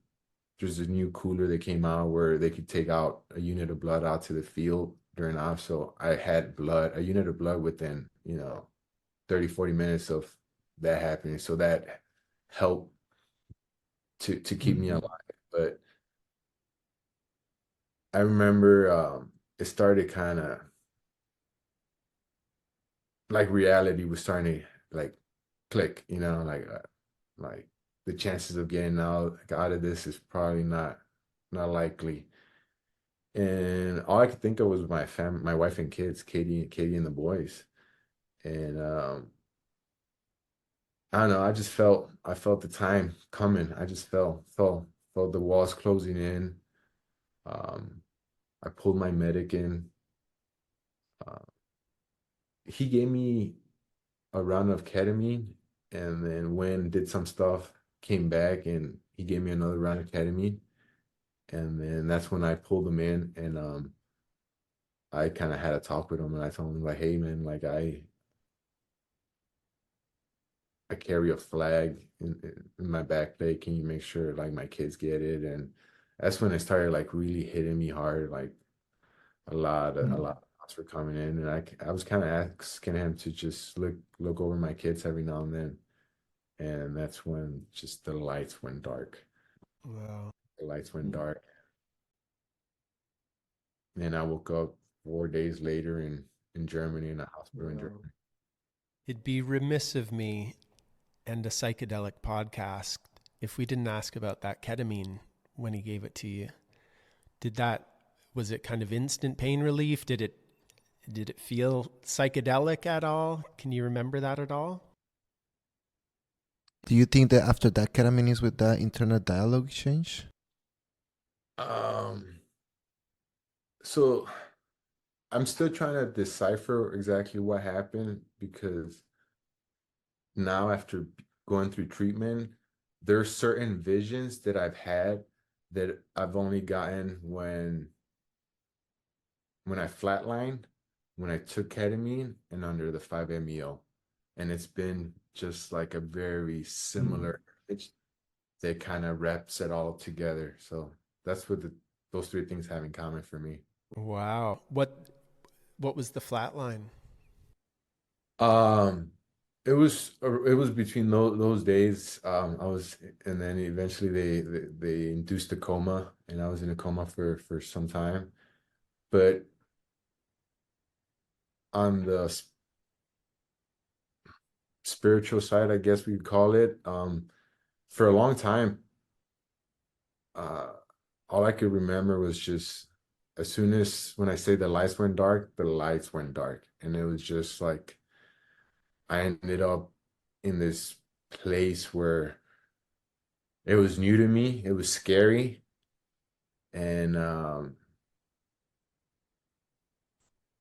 there's a new cooler that came out where they could take out a unit of blood out to the field during off. So I had a unit of blood within, 30, 40 minutes of that happening. So that helped to keep me alive. But I remember it started kind of like reality was starting to, like, click, like the chances of getting out of this is probably not likely. And all I could think of was my wife and kids, Katie and the boys. And I don't know, I felt the time coming. I just felt the walls closing in. Um, I pulled my medic in. Uh, he gave me a round of ketamine, and then did some stuff, came back, and he gave me another round of ketamine. And then that's when I pulled him in, and I kind of had a talk with him, and I told him, like, hey man, like, I carry a flag in my back plate. Can you make sure, like, my kids get it? And that's when it started, like, really hitting me hard. Like, a lot of thoughts were coming in, and I was kind of asking him to just look over my kids every now and then. And that's when just the lights went dark. Wow. The lights went dark. And I woke up 4 days later in Germany, in a hospital in Germany. It'd be remiss of me and a psychedelic podcast if we didn't ask about that ketamine when he gave it to you. Was it kind of instant pain relief? Did it feel psychedelic at all? Can you remember that at all? Do you think that after that ketamine is with that internal dialogue exchange? Um, so I'm still trying to decipher exactly what happened because now after going through treatment, there are certain visions that I've had that I've only gotten when I flatlined, when I took ketamine and under the 5-MeO. And it's been just like a very similar image that kind of wraps it all together. So that's what those three things have in common for me. Wow. What was the flat line? Um, it was between those days. I was, and then eventually they induced a coma, and I was in a coma for some time. But on the spiritual side, I guess we'd call it, for a long time, uh, all I could remember was just as soon as when I say the lights went dark, the lights went dark, and it was just like I ended up in this place where it was new to me, it was scary, and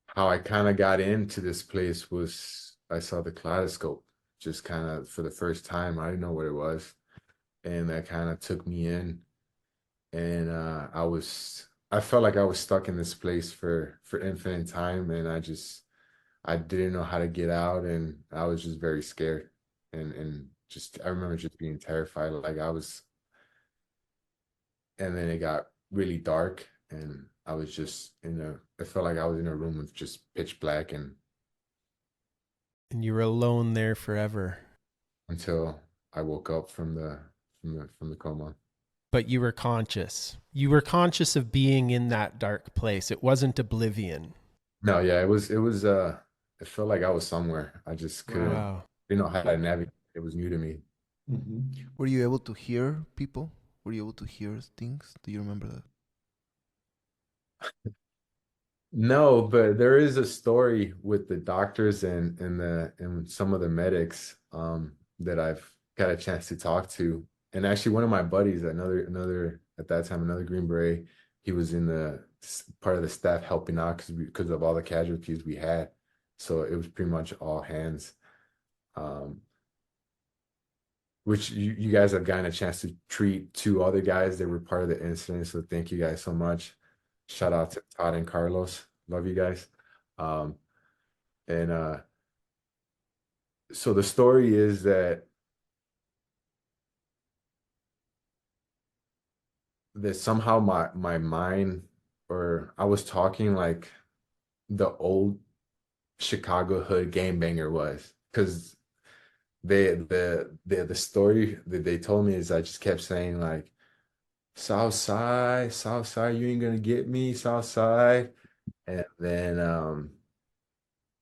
how I kind of got into this place was I saw the kaleidoscope just kind of for the first time. I didn't know what it was, and that kind of took me in, and I felt like I was stuck in this place for infinite time, and I didn't know how to get out, and I was just very scared, and just I remember just being terrified, like I was, and then it got really dark, and I was just I felt like I was in a room with just pitch black, and And you were alone there forever. until I woke up from the coma. But you were conscious. You were conscious of being in that dark place. It wasn't oblivion. No, yeah, it felt like I was somewhere. I just couldn't, Wow. didn't know how to navigate. It was new to me. Were you able to hear people? Were you able to hear things? Do you remember that? No, but there is a story with the doctors and some of the medics that I've got a chance to talk to. And actually one of my buddies, another at that time, another Green Beret, he was in the part of the staff helping out because of all the casualties we had. So it was pretty much all hands. Um, which you guys have gotten a chance to treat two other guys that were part of the incident. So thank you guys so much. Shout out to Todd and Carlos. Love you guys. Um, and so the story is that somehow my mind, or I was talking like the old Chicago hood gangbanger was, because the story that they told me is I just kept saying like South Side, South Side, you ain't gonna get me, South Side. And then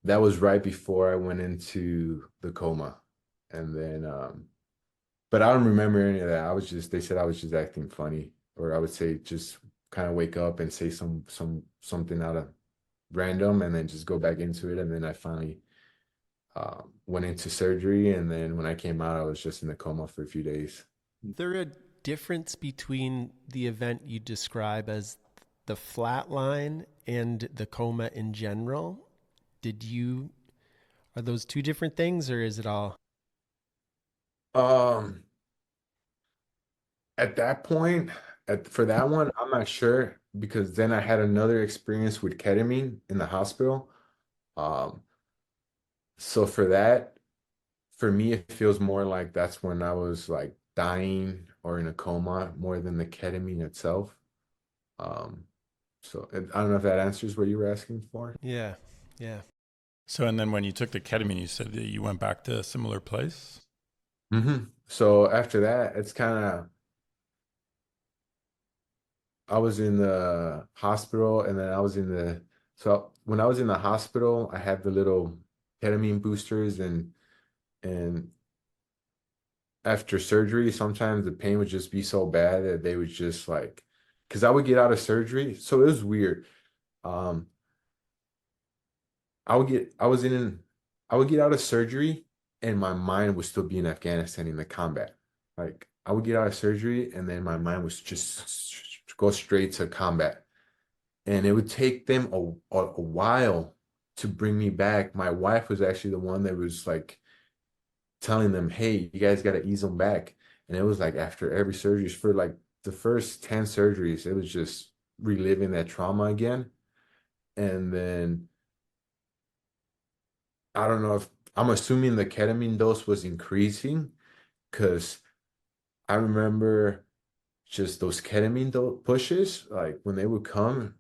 that was right before I went into the coma. And then but I don't remember any of that. They said I was just acting funny, or I would say just kind of wake up and say something out of random and then just go back into it. And then I finally went into surgery, and then when I came out, I was just in the coma for a few days. Is there a difference between the event you describe as the flat line and the coma in general? Are those two different things, or is it all? At that point, for that one, I'm not sure, because then I had another experience with ketamine in the hospital. Um, so for me, it feels more like that's when I was like dying or in a coma more than the ketamine itself. Um, so I don't know if that answers what you were asking for. Yeah. Yeah. So, and then when you took the ketamine, you said that you went back to a similar place? So after that, it's kind of, I was in the hospital, and then so when I was in the hospital, I had the little ketamine boosters, and after surgery, sometimes the pain would just be so bad that they would just like, because I would get out of surgery. So it was weird. Um, I would get out of surgery, and my mind would still be in Afghanistan in the combat. Like I would get out of surgery, and then my mind was just go straight to combat. And it would take them a while to bring me back. My wife was actually the one that was like telling them, hey, you guys got to ease them back. And it was like after every surgery, for like the first 10 surgeries, it was just reliving that trauma again. And then I don't know if I'm assuming the ketamine dose was increasing, because I remember just those ketamine pushes, like when they would come,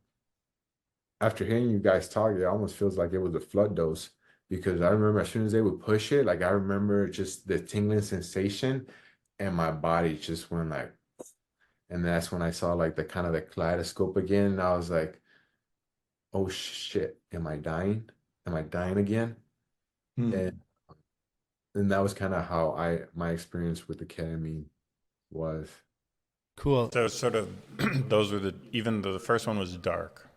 after hearing you guys talk, it almost feels like it was a flood dose, because I remember as soon as they would push it, like I remember just the tingling sensation and my body just went like, and that's when I saw like the kind of the kaleidoscope again. And I was like, oh shit, am I dying? Am I dying again? And that was kind of how my experience with the ketamine was. Cool. So sort of, those were even though the first one was dark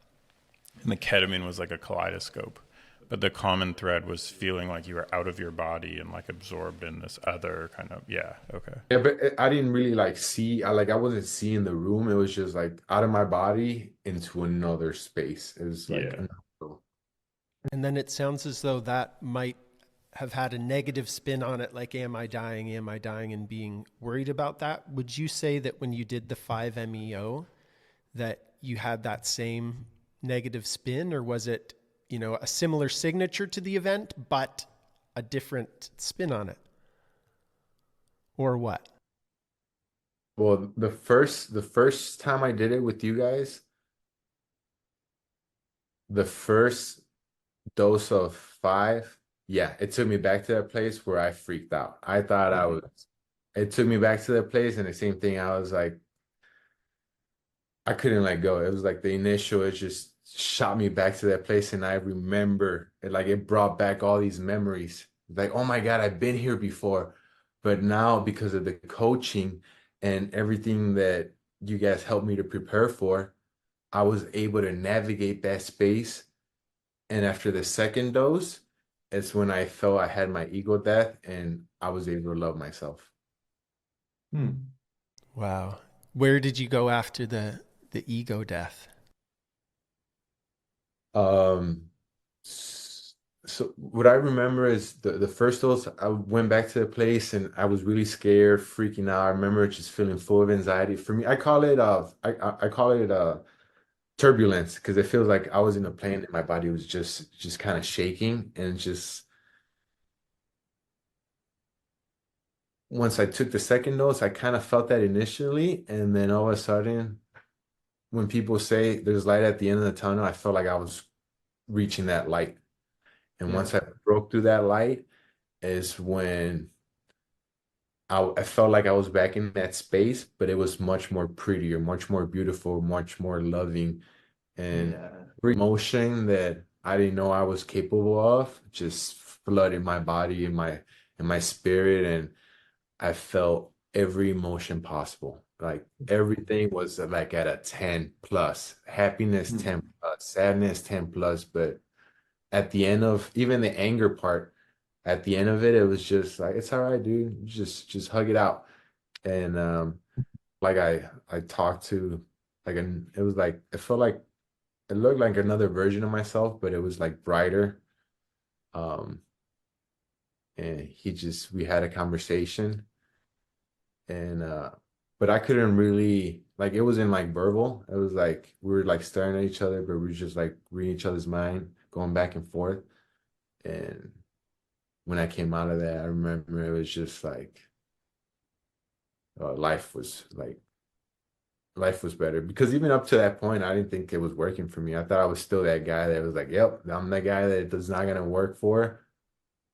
and the ketamine was like a kaleidoscope, but the common thread was feeling like you were out of your body and like absorbed in this other kind of, yeah, okay. Yeah, but I didn't really like see, I wasn't seeing the room. It was just like out of my body into another space. It was like, Yeah. And then it sounds as though that might have had a negative spin on it, like, am I dying? Am I dying? And being worried about that. Would you say that when you did the 5-MeO that you had that same negative spin, or was it, a similar signature to the event, but a different spin on it? Or what? Well, the first time I did it with you guys, the first dose of 5, yeah, it took me back to that place where I freaked out. I thought it took me back to that place, and the same thing, I was like, I couldn't let go. It was like the initial, it just shot me back to that place, and I remember it, like it brought back all these memories. Like, oh my God, I've been here before. But now, because of the coaching and everything that you guys helped me to prepare for, I was able to navigate that space. And after the second dose, it's when I felt I had my ego death and I was able to love myself. Wow. Where did you go after the ego death? So what I remember is the first dose, I went back to the place and I was really scared, freaking out. I remember just feeling full of anxiety. For me, I call it turbulence, because it feels like I was in a plane and my body was just kind of shaking, and just once I took the second dose, I kind of felt that initially, and then all of a sudden, when people say there's light at the end of the tunnel, I felt like I was reaching that light. And once I broke through that light is when I felt like I was back in that space, but it was much more prettier, much more beautiful, much more loving, and emotion that I didn't know I was capable of just flooded my body and my spirit, and I felt every emotion possible. Like everything was like at a 10 plus, happiness 10 plus, sadness 10 plus, but at the end of even the anger part, at the end of it, it was just like, it's all right, dude. Just hug it out. And like I talked to it was like, it felt like it looked like another version of myself, but it was like brighter. And we had a conversation, and but I couldn't really, like, it wasn't like verbal. It was like we were like staring at each other, but we were just like reading each other's mind, going back and forth. And when I came out of that, I remember it was just like life was better, because even up to that point, I didn't think it was working for me. I thought I was still that guy that was like, yep, I'm the guy that it's not gonna work for.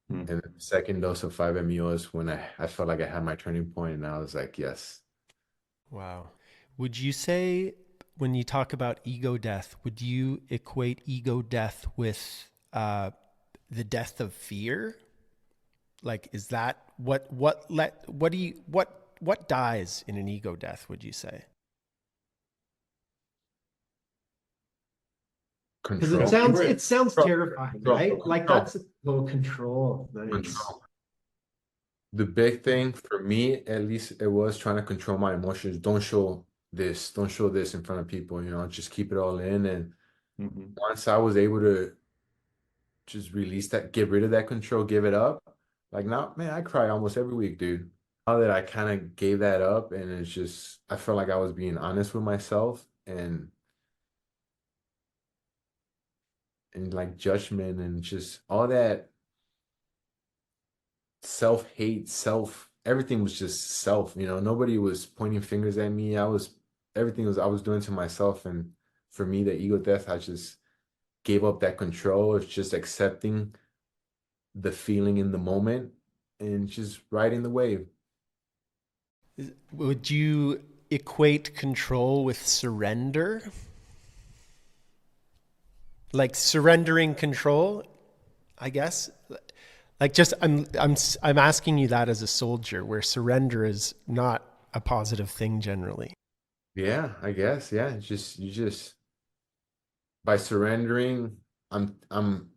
And the second dose of 5-MeO is when I felt like I had my turning point, and I was like, yes. Wow. Would you say, when you talk about ego death, would you equate ego death with the death of fear? Like, is that what dies in an ego death, would you say? Because Control. it sounds terrifying, Control. right? Control. Like that's control. Nice. Control. The big thing for me, at least, it was trying to control my emotions. Don't show this, don't show this in front of people, just keep it all in. And Mhm. once I was able to just release that, get rid of that control, give it up, like now, man, I cry almost every week, dude. Now that I kind of gave that up, and it's just, I felt like I was being honest with myself, and like judgment and just all that self-hate, everything was just self, nobody was pointing fingers at me. Everything was, I was doing to myself. And for me, the ego death, I just gave up that control. It's just accepting the feeling in the moment and just riding the wave. Would you equate control with surrender? Like surrendering control, I guess. Like just I'm asking you that as a soldier, where surrender is not a positive thing generally. Yeah, I guess. Yeah. It's just, by surrendering, I'm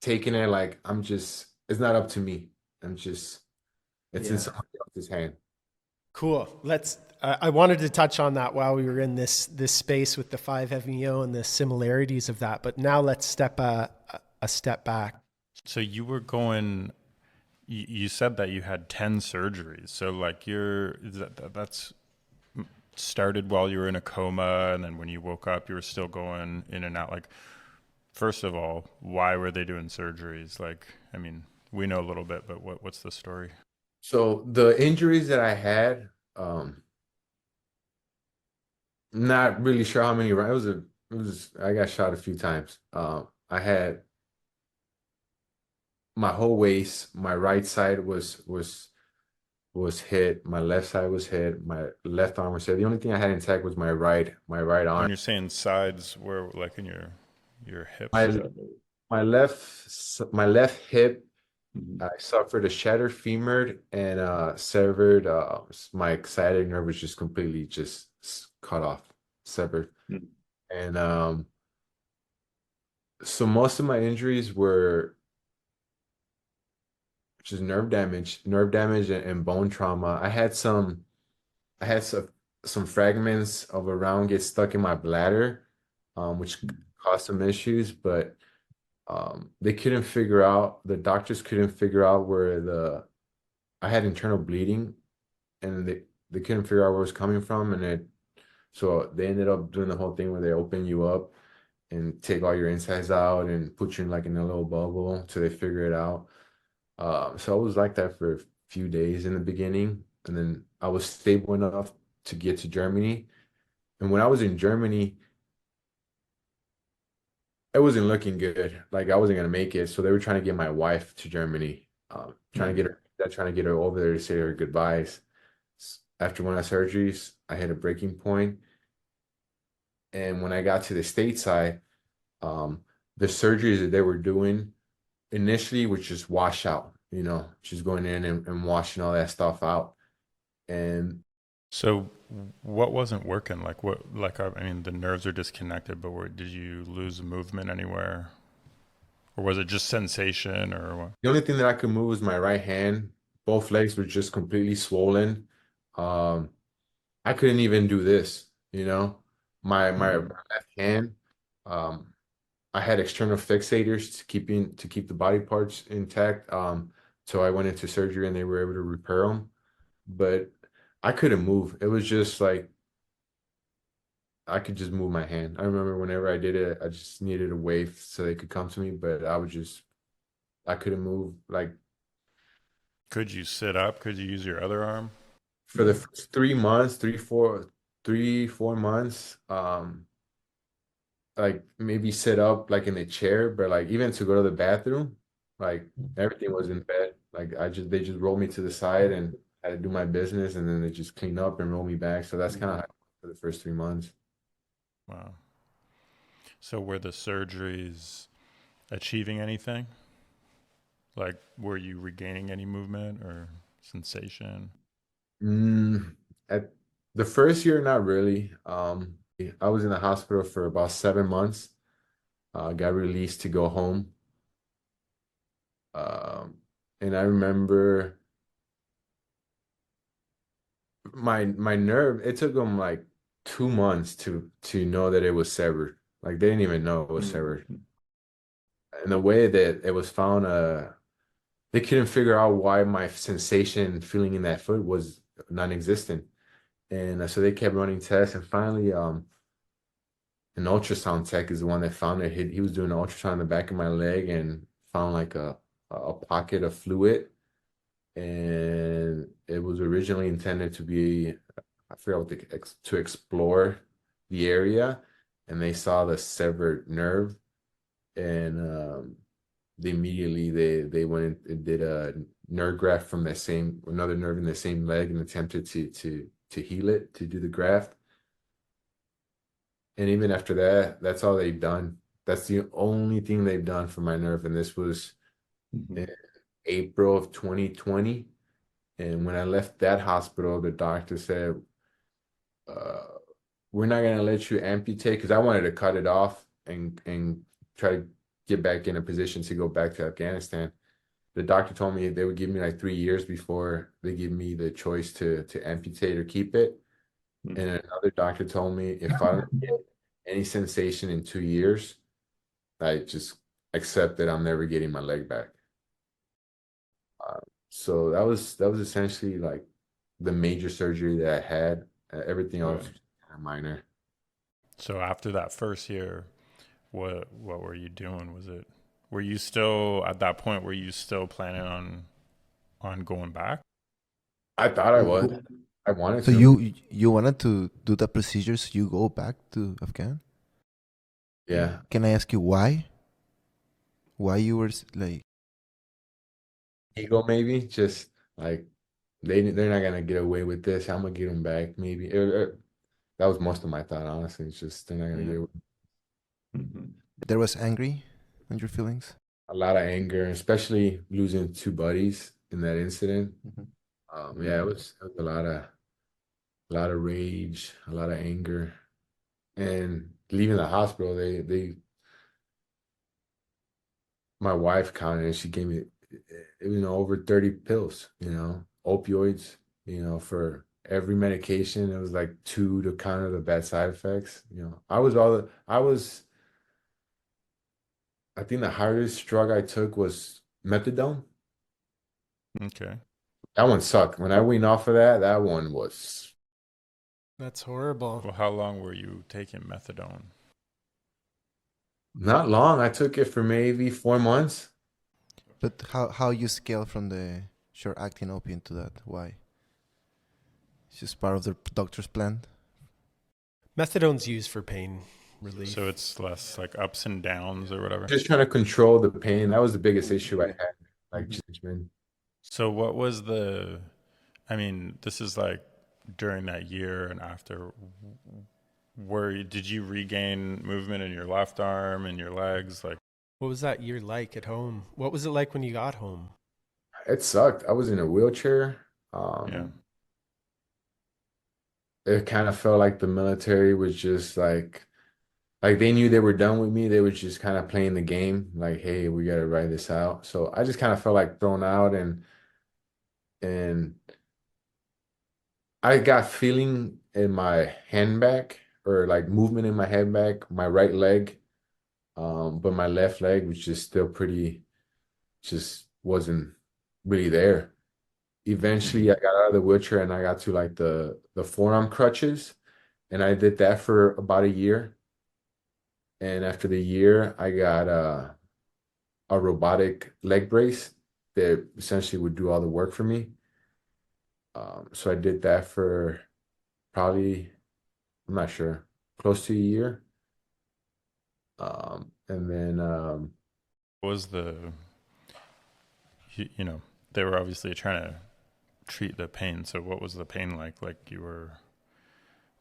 taking it like it's not up to me. It's in Yeah. somebody else's hand. Cool. I wanted to touch on that while we were in this space with the 5-MeO and the similarities of that, but now let's step a step back. So you were going, you said that you had 10 surgeries. So like that's started while you were in a coma, and then when you woke up, you were still going in and out. Like, first of all, why were they doing surgeries? Like, I mean, we know a little bit, but what's the story? So the injuries that I had, not really sure how many rounds. I got shot a few times. I had my whole waist, my right side was hit, my left side was hit, my left arm was hit. The only thing I had intact was my right When arm. you're saying sides, where like in your hips? My left hip, Mhm. I suffered a shattered femur and severed, my sciatic nerve was just completely just cut off, severed. Mhm. And so most of my injuries were just nerve damage and bone trauma. I had some fragments of a round get stuck in my bladder, which caused some issues, but they couldn't figure out, the doctors couldn't figure out I had internal bleeding, and they couldn't figure out where it was coming from. So they ended up doing the whole thing where they open you up and take all your insides out and put you in like in a little bubble till they figure it out. So I was like that for a few days in the beginning, and then I was stable enough to get to Germany. And when I was in Germany, it wasn't looking good. Like I wasn't gonna make it. So they were trying to get my wife to Germany, trying to get her over there to say her goodbyes. After one of the surgeries, I hit a breaking point. And when I got to the stateside, the surgeries that they were doing initially was just wash out, just going in and washing all that stuff out. And So what wasn't working? Like what? Like I mean, the nerves are disconnected, but did you lose movement anywhere, or was it just sensation, or what? the only thing that I could move was my right hand. Both legs were just completely swollen. Um, I couldn't even do this, my Mhm. left hand. Um, I had external fixators to keep the body parts intact. So I went into surgery and they were able to repair them, but I couldn't move. It was just like I could just move my hand. I remember whenever I did it, I just needed a wave so they could come to me, but I couldn't move. Like Could you sit up? Could you use your other arm? for the first 3 months, 4 months, like maybe sit up like in a chair, but like even to go to the bathroom, like everything was in bed. Like they just rolled me to the side and I had to do my business, and then they just clean up and roll me back. So that's kind of for the first 3 months. Wow. So were the surgeries achieving anything? Like, were you regaining any movement or sensation? Mm, at the first year, not really. I was in the hospital for about 7 months. Got released to go home. Um, and I remember my nerve, it took them like 2 months to know that it was severed. Like they didn't even know it was severed. And the way that it was found, they couldn't figure out why my sensation feeling in that foot was non-existent. And so they kept running tests, and finally, an ultrasound tech is the one that found it. He was doing an ultrasound in the back of my leg and found like a pocket of fluid, and it was originally intended to be, I forgot what to explore the area, and they saw the severed nerve, and they immediately they went and did a nerve graft from another nerve in the same leg and attempted to heal it, to do the graft. And even after that, that's all they've done. That's the only thing they've done for my nerve, and this was in April of 2020. And when I left that hospital, the doctor said, we're not going to let you amputate, because I wanted to cut it off and try to get back in a position to go back to Afghanistan. The doctor told me they would give me like 3 years before they give me the choice to amputate or keep it. And another doctor told me if I don't get any sensation in 2 years, I just accept that I'm never getting my leg back. So that was essentially like the major surgery that I had. Everything else was kind of minor. So after that first year, what were you doing? Were you still at that point? Were you still planning on going back? I thought I was. I wanted So to. you wanted to do the procedures, you go back to Afghan? Yeah. Can I ask you why? Why you were like, Ego, maybe, just like they're not gonna get away with this. I'm gonna get them back, maybe. That was most of my thought, honestly. It's just they're not gonna get away. there was angry on your feelings? A lot of anger, especially losing 2 buddies in that incident. Yeah, it was a lot of rage, a lot of anger, and leaving the hospital. My wife counted, and she gave me, over 30 pills, opioids, for every medication. It was like 2 to counter the bad side effects. I think the hardest drug I took was methadone. Okay. That one sucked. When I went off of that one was That's horrible. Well, how long were you taking methadone? not long. I took it for maybe 4 months. But how you scale from the short acting opium to that? Why? It's just part of the doctor's plan. Methadone's used for pain relief. So it's less like ups and downs or whatever. Just trying to control the pain. That was the biggest issue I had, like judgment. So what was this is like during that year and after, did you regain movement in your left arm and your legs? Like, What was that year like at home? What was it like when you got home? It sucked. I was in a wheelchair. yeah. It kind of felt like the military was just like they knew they were done with me. They were just kind of playing the game, like, hey, we got to ride this out. So I just kind of felt like thrown out, and I got feeling in my hand back, or like movement in my head back, my right leg. But my left leg was just still just wasn't really there. Eventually I got out of the wheelchair and I got to like the forearm crutches, and I did that for about a year. And after the year, I got a robotic leg brace that essentially would do all the work for me. So I did that for probably, I'm not sure, close to a year. And then Was they were obviously trying to treat the pain. So what was the pain like? Like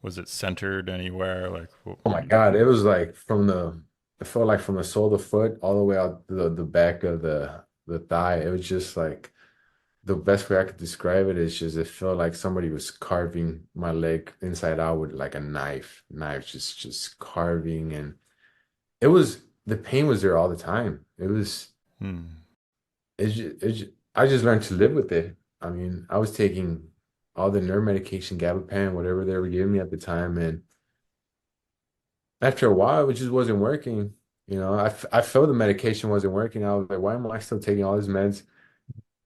was it centered anywhere? Like, oh my God, it was like it felt like from the sole of the foot all the way out the back of the thigh. It was just like, the best way I could describe it is just, it felt like somebody was carving my leg inside out with like a knife, just carving. And the pain was there all the time. It was, I just learned to live with it. I mean, I was taking all the nerve medication, gabapentin, whatever they were giving me at the time, and after a while, it just wasn't working. I felt the medication wasn't working. I was like, why am I still taking all these meds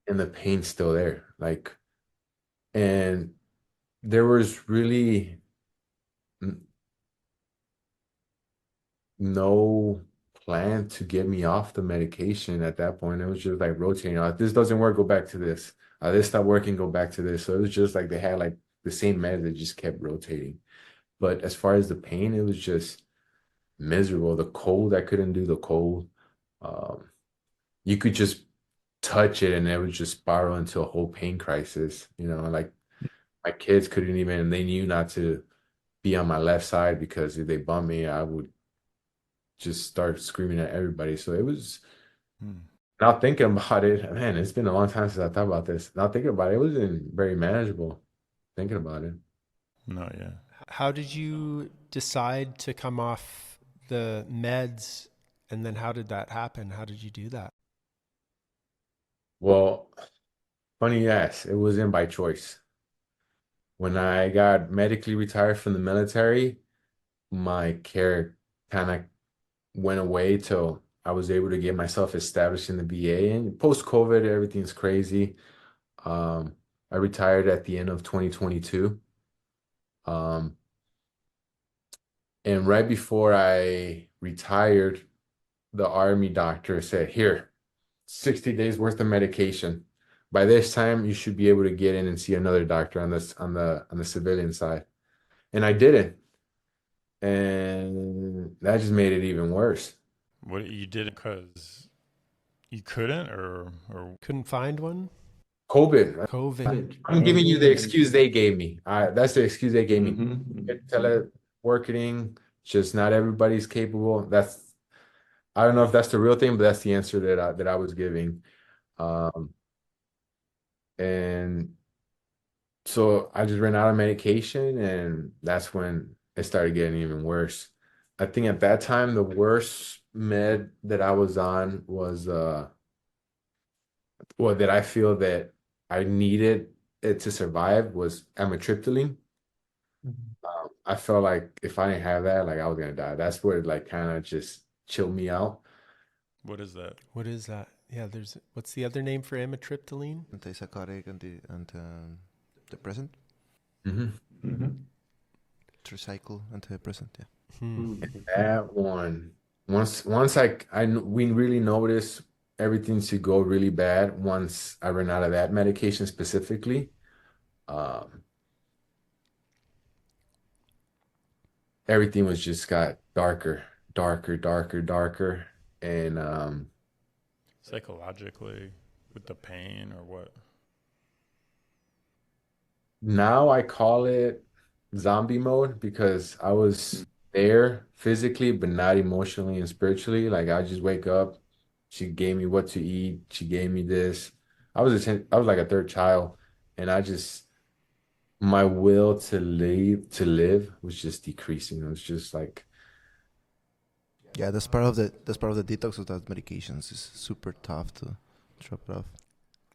and the pain's still there? Like, and there was really no plan to get me off the medication at that point. It was just like rotating. This doesn't work, go back to this. This stopped working, go back to this. So it was just like they had like the same meds that just kept rotating. But as far as the pain, it was just miserable. The cold, I couldn't do the cold. Um, you could just touch it and it would just spiral into a whole pain crisis. Like my kids couldn't even, they knew not to be on my left side because if they bumped me, I would just start screaming at everybody. So it was, now thinking about it, man, it's been a long time since I thought about this. Now thinking about it, it wasn't very manageable thinking about it. No, yeah. How did you decide to come off the meds, and then how did that happen? How did you do that? Well, funny yes, it wasn't by choice. When I got medically retired from the military, my care kind of went away till I was able to get myself established in the VA. And post-COVID, everything's crazy. I retired at the end of 2022. Um, and right before I retired, the Army doctor said, here, 60 days worth of medication. By this time, you should be able to get in and see another doctor on the civilian side. And I didn't. And that just made it even worse. What you did it because you couldn't, or Couldn't find one? COVID. COVID. I'm giving you the excuse they gave me. That's the excuse they gave me. Teleworking, just not everybody's capable. I don't know if that's the real thing, but that's the answer that I was giving. And so I just ran out of medication, and that's when it started getting even worse. I think at that time, the worst med that I was on was that I feel that I needed it to survive was amitriptyline. I felt like if I didn't have that, like I was gonna die. That's where it like kind of just chilled me out. what is that? What is that? Yeah, what's the other name for amitriptyline? Antipsychotic, antidepressant, tricycle, antidepressant. Yeah. That one, once we really noticed everything to go really bad. Once I ran out of that medication specifically, everything was just got darker, darker, darker, darker, and Psychologically, with the pain or what? now I call it zombie mode because I was there physically, but not emotionally and spiritually. Like I just wake up, she gave me what to eat, she gave me this. I was like a third child, and my will to live was just decreasing. It was just like, Yeah, that's part of the detox of that medications. Is super tough to drop it off.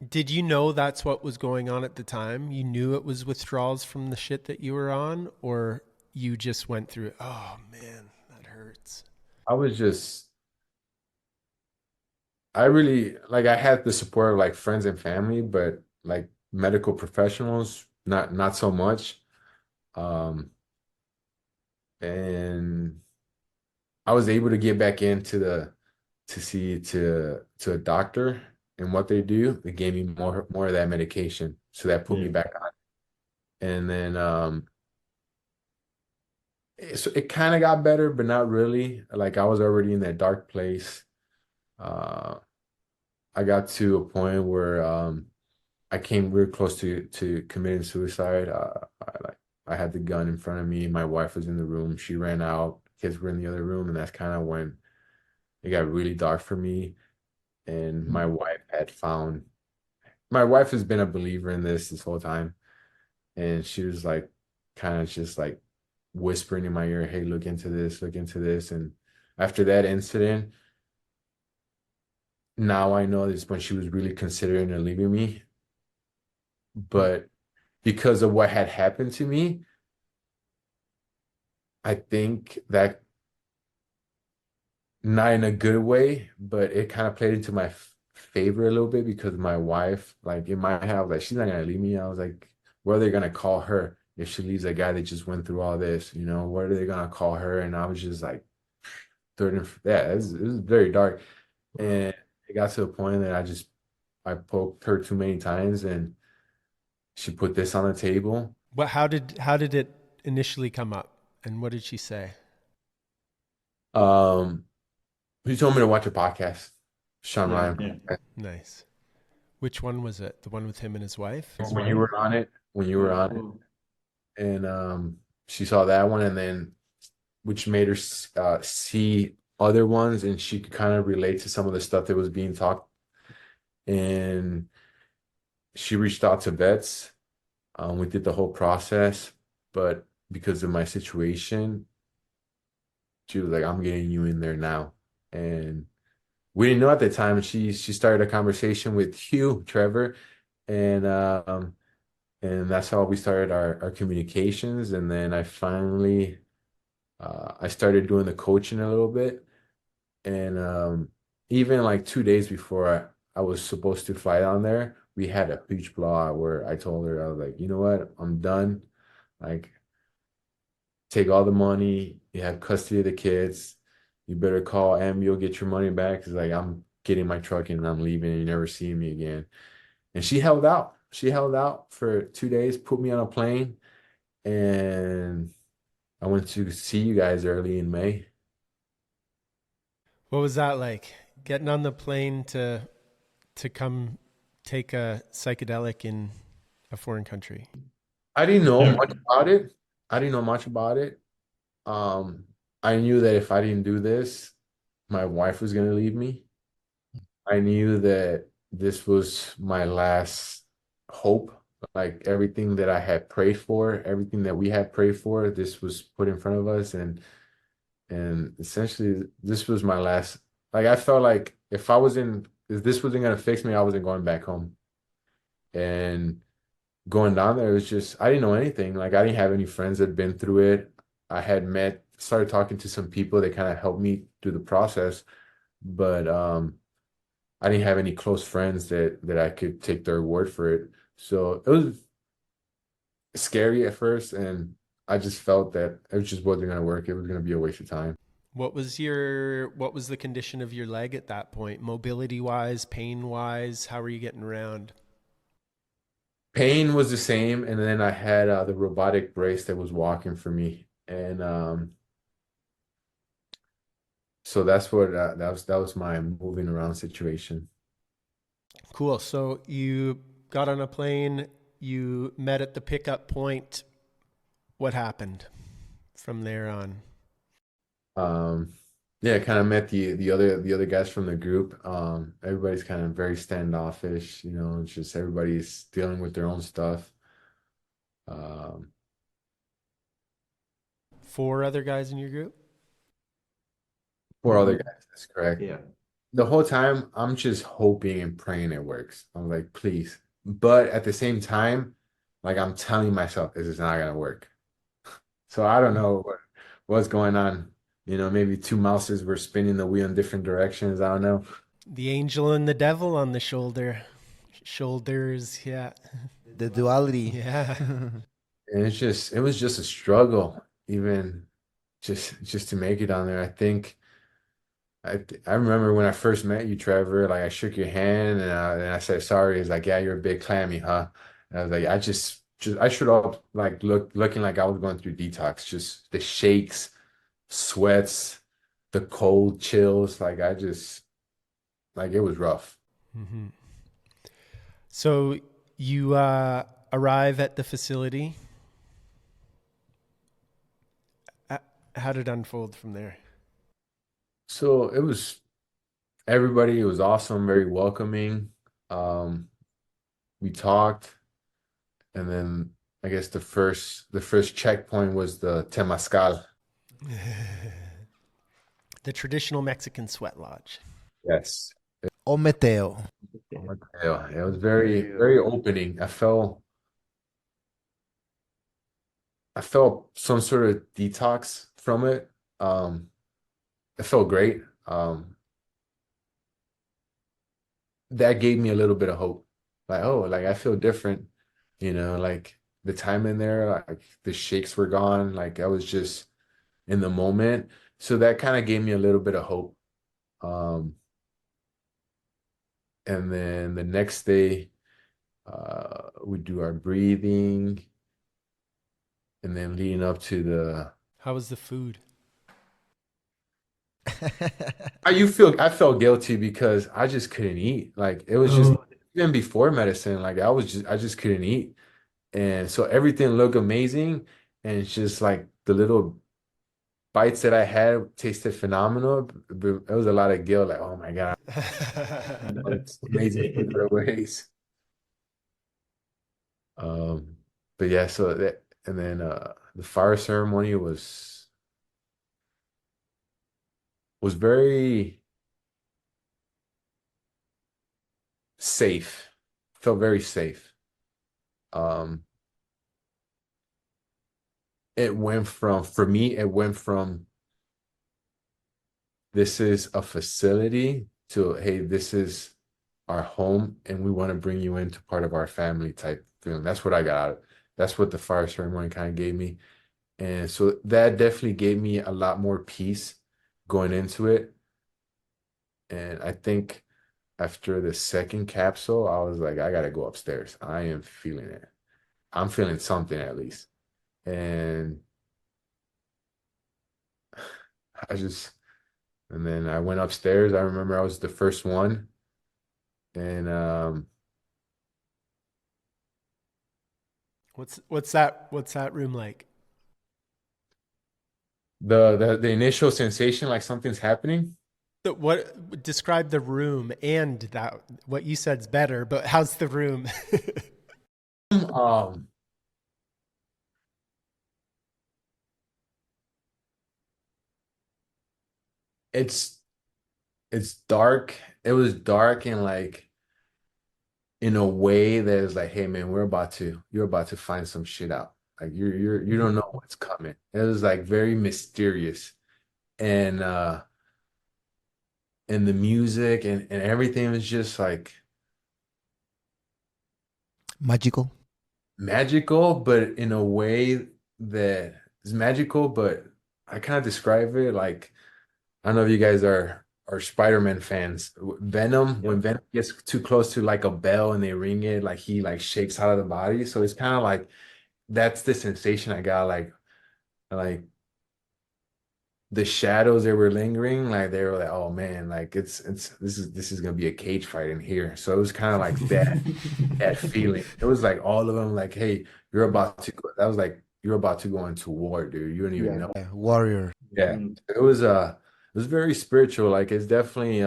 Did you know that's what was going on at the time? You knew it was withdrawals from the shit that you were on, or you just went through, oh man, that hurts. I was just I really like I had the support of like friends and family, but like medical professionals, not so much. Um, and I was able to get back into the to see to a doctor, and what they do, they gave me more of that medication. So that put me back on. And then it kind of got better, but not really. Like I was already in that dark place. Uh I got to a point where I came real close to committing suicide. I had the gun in front of me. My wife was in the room. She ran out. Kids were in the other room, and that's kind of when it got really dark for me. And my wife has been a believer in this whole time, and she was like, kind of just like whispering in my ear, "Hey, look into this, look into this." And after that incident, now I know this when she was really considering leaving me. But because of what had happened to me, I think that not in a good way, but it kind of played into my favor a little bit because my wife, like in my house, like she's not gonna leave me. I was like, what are they gonna call her if she leaves a guy that just went through all this? You know, what are they gonna call her? And I was just like, yeah, it was very dark, and it got to a point that I poked her too many times, and she put this on the table. How did it initially come up, and what did she say? Um, he told me to watch a podcast, Sean Yeah, Ryan. yeah. Nice. Which one was it? The one with him and his wife? When you were on it, when you were on it, Cool. and she saw that one, and then which made her see other ones, and she could kind of relate to some of the stuff that was being talked. And she reached out to vets. We did the whole process, but because of my situation, she was like, "I'm getting you in there now," and we didn't know at the time. She started a conversation with you, Trevor, and and that's how we started our communications. And then I started doing the coaching a little bit, and even like 2 days before I was supposed to fly down there, we had a huge blowout where I told her, I was like, you know what, I'm done. Like, take all the money. You have custody of the kids. You better call Ambio, get your money back. Cause like I'm getting my truck and I'm leaving and you never see me again. And she held out. She held out for 2 days, put me on a plane, and I went to see you guys early in May. What was that like? Getting on the plane to come take a psychedelic in a foreign country. I didn't know Yeah. much about it. I didn't know much about it. Um, I knew that if I didn't do this, my wife was gonna leave me. I knew that this was my last hope. Like everything that I had prayed for, everything that we had prayed for, this was put in front of us, and essentially this was my last. Like I felt like if this wasn't gonna fix me, I wasn't going back home. And going down there, it was just I didn't know anything. Like I didn't have any friends that had been through it. I had started talking to some people that kind of helped me through the process, but I didn't have any close friends that I could take their word for it. So it was scary at first, and I just felt that it just wasn't gonna work. It was gonna be a waste of time. What was the condition of your leg at that point? Mobility wise, pain wise, how were you getting around? Pain was the same, and then I had the robotic brace that was walking for me, and so that's what that was my moving around situation. Cool. So you got on a plane, you met at the pickup point. What happened from there on? Um, yeah, kind of met the other guys from the group. Everybody's kind of very standoffish, it's just everybody's dealing with their own stuff. Um, Four other guys in your group? Four other guys, that's correct. Yeah. The whole time I'm just hoping and praying it works. I'm like, please. But at the same time, like I'm telling myself this is not gonna work. So I don't know what's going on. Maybe two mouses were spinning the wheel in different directions. I don't know. The angel and the devil on the shoulders. Yeah. The duality. Yeah. And it was just a struggle, even just to make it down there. I think I remember when I first met you, Trevor, like I shook your hand and I said sorry. He's like, yeah, you're a big clammy, huh? And I was like, I showed up like looking like I was going through detox, just the shakes, sweats, the cold chills. Like it was rough. hmm So you arrive at the facility. How did it unfold from there? So everybody, it was awesome, very welcoming. Um, we talked, and then I guess the first checkpoint was the Temazcal. The traditional Mexican sweat lodge. Yes. Ometeo. Yeah, it was very, very opening. I felt some sort of detox from it. It felt great. that gave me a little bit of hope. Like, oh, like I feel different, like the time in there, like the shakes were gone. Like I was just in the moment. So that kind of gave me a little bit of hope. Um, and then the next day, we do our breathing, and then leading up to the How was the food? I felt guilty because I just couldn't eat. Like it was just even before medicine, like I just couldn't eat. And so everything looked amazing. And it's just like the little bites that I had tasted phenomenal. But it was a lot of guilt, like, oh my God, it's amazing food for ways. Um, but yeah, so that and then the fire ceremony was very safe. Felt very safe. Um, for me, it went from this is a facility to, hey, this is our home and we want to bring you into part of our family type feeling. That's what I got out of it. That's what the fire ceremony kind of gave me. And so that definitely gave me a lot more peace going into it. And I think after the second capsule, I was like, I gotta go upstairs. I am feeling it. I'm feeling something at least. And I just, and then I went upstairs. I remember I was the first one. And What's that room like? the initial sensation like something's happening. What describe the room and that what you said's better, but how's the room? Um, it's it's dark. It was dark and like in a way that is like, hey man, you're about to find some shit out. Like you don't know what's coming. It was like very mysterious. And and the music and everything was just like Magical. magical, but in a way that is magical, but I kind of describe it like I don't know if you guys are Spider-Man fans. Venom, when Venom gets too close to like a bell and they ring it, like he like shakes out of the body. So it's kind of like that's the sensation I got, like the shadows that were lingering, like they were like, oh man, like it's this is gonna be a cage fight in here. So it was kind of like that feeling. It was like all of them, like, hey, you're about to go. That was like you're about to go into war, dude. You don't even know. Warrior. Yeah, Mm. it was very spiritual. Like it's definitely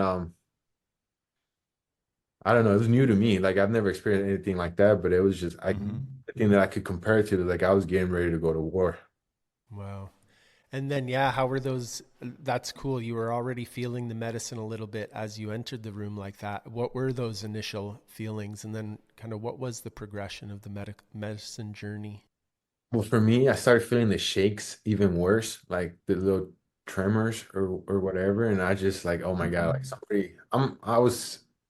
I don't know, it was new to me. Like I've never experienced anything like that, but it was just the thing that I could compare it to was like I was getting ready to go to war. Wow. And then, yeah, how were those? That's cool. You were already feeling the medicine a little bit as you entered the room like that. What were those initial feelings? And then kind of what was the progression of the medicine journey? Well, for me, I started feeling the shakes even worse, like the little tremors or whatever. And I just like, oh my God, like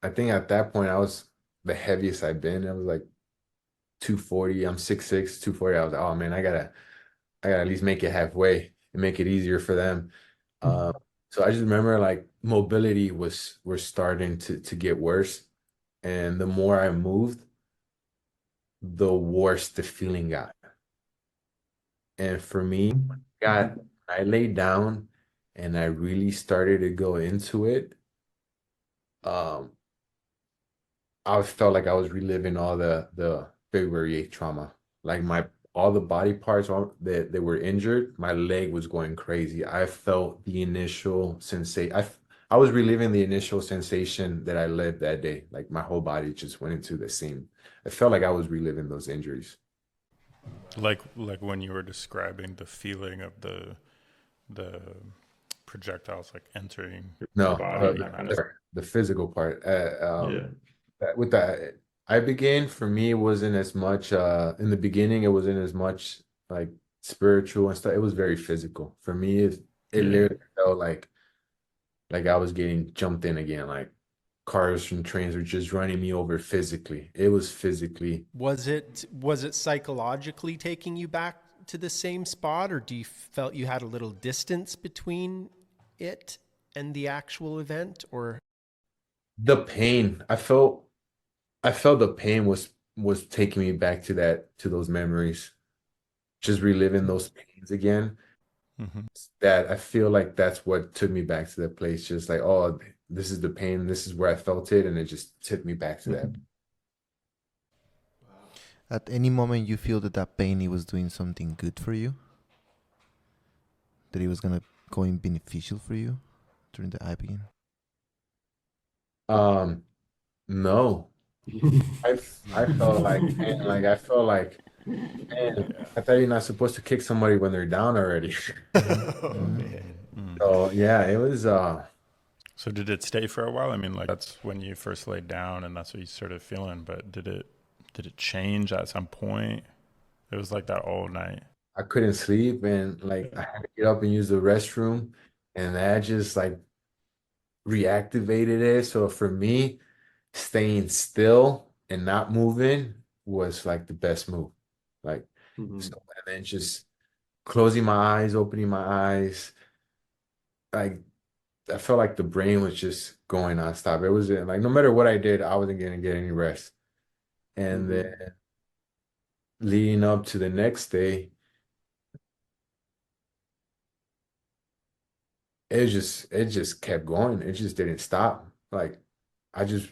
I think at that point I was the heaviest I've been. I was like 240. I'm 6'6", 240. I was like, oh man, I gotta at least make it halfway and make it easier for them. Uh, so I just remember like mobility was starting to get worse. And the more I moved, the worse the feeling got. And for me, got I laid down and I really started to go into it. Um, I felt like I was reliving all the February 8th trauma. Like my all the body parts that were injured, my leg was going crazy. I felt the initial sensation. I was reliving the initial sensation that I lived that day. Like my whole body just went into the same. I felt like I was reliving those injuries. Like when you were describing the feeling of the projectiles like entering No, your body. the physical part. Yeah. With that, Ibogaine for me wasn't as much. In the beginning, it wasn't as much like spiritual and stuff. It was very physical for me. It Yeah. literally felt like like I was getting jumped in again, like cars and trains were just running me over physically. It was physically. Was it psychologically taking you back to the same spot, or do you felt you had a little distance between it and the actual event, or The pain. I felt the pain was taking me back to those memories, just reliving those pains again. Hmm. That I feel like that's what took me back to that place. Just like, oh, this is the pain, this is where I felt it, and it just took me back to that. At any moment you feel that that pain, it was doing something good for you? That it was gonna go in beneficial for you during the Ibogaine? Um, no. I felt like, man, like I felt like, man, I thought you're not supposed to kick somebody when they're down already. So yeah, it was So did it stay for a while? I mean, like that's when you first laid down and that's what you started feeling, but did it change at some point? It was like that all night. I couldn't sleep and like I had to get up and use the restroom and that just like reactivated it. So for me, staying still and not moving was like the best move. Like so, and then just closing my eyes, opening my eyes, like I felt like the brain was just going nonstop. It wasn't like no matter what I did, I wasn't gonna get any rest. And then leading up to the next day, it just kept going. It just didn't stop. Like I just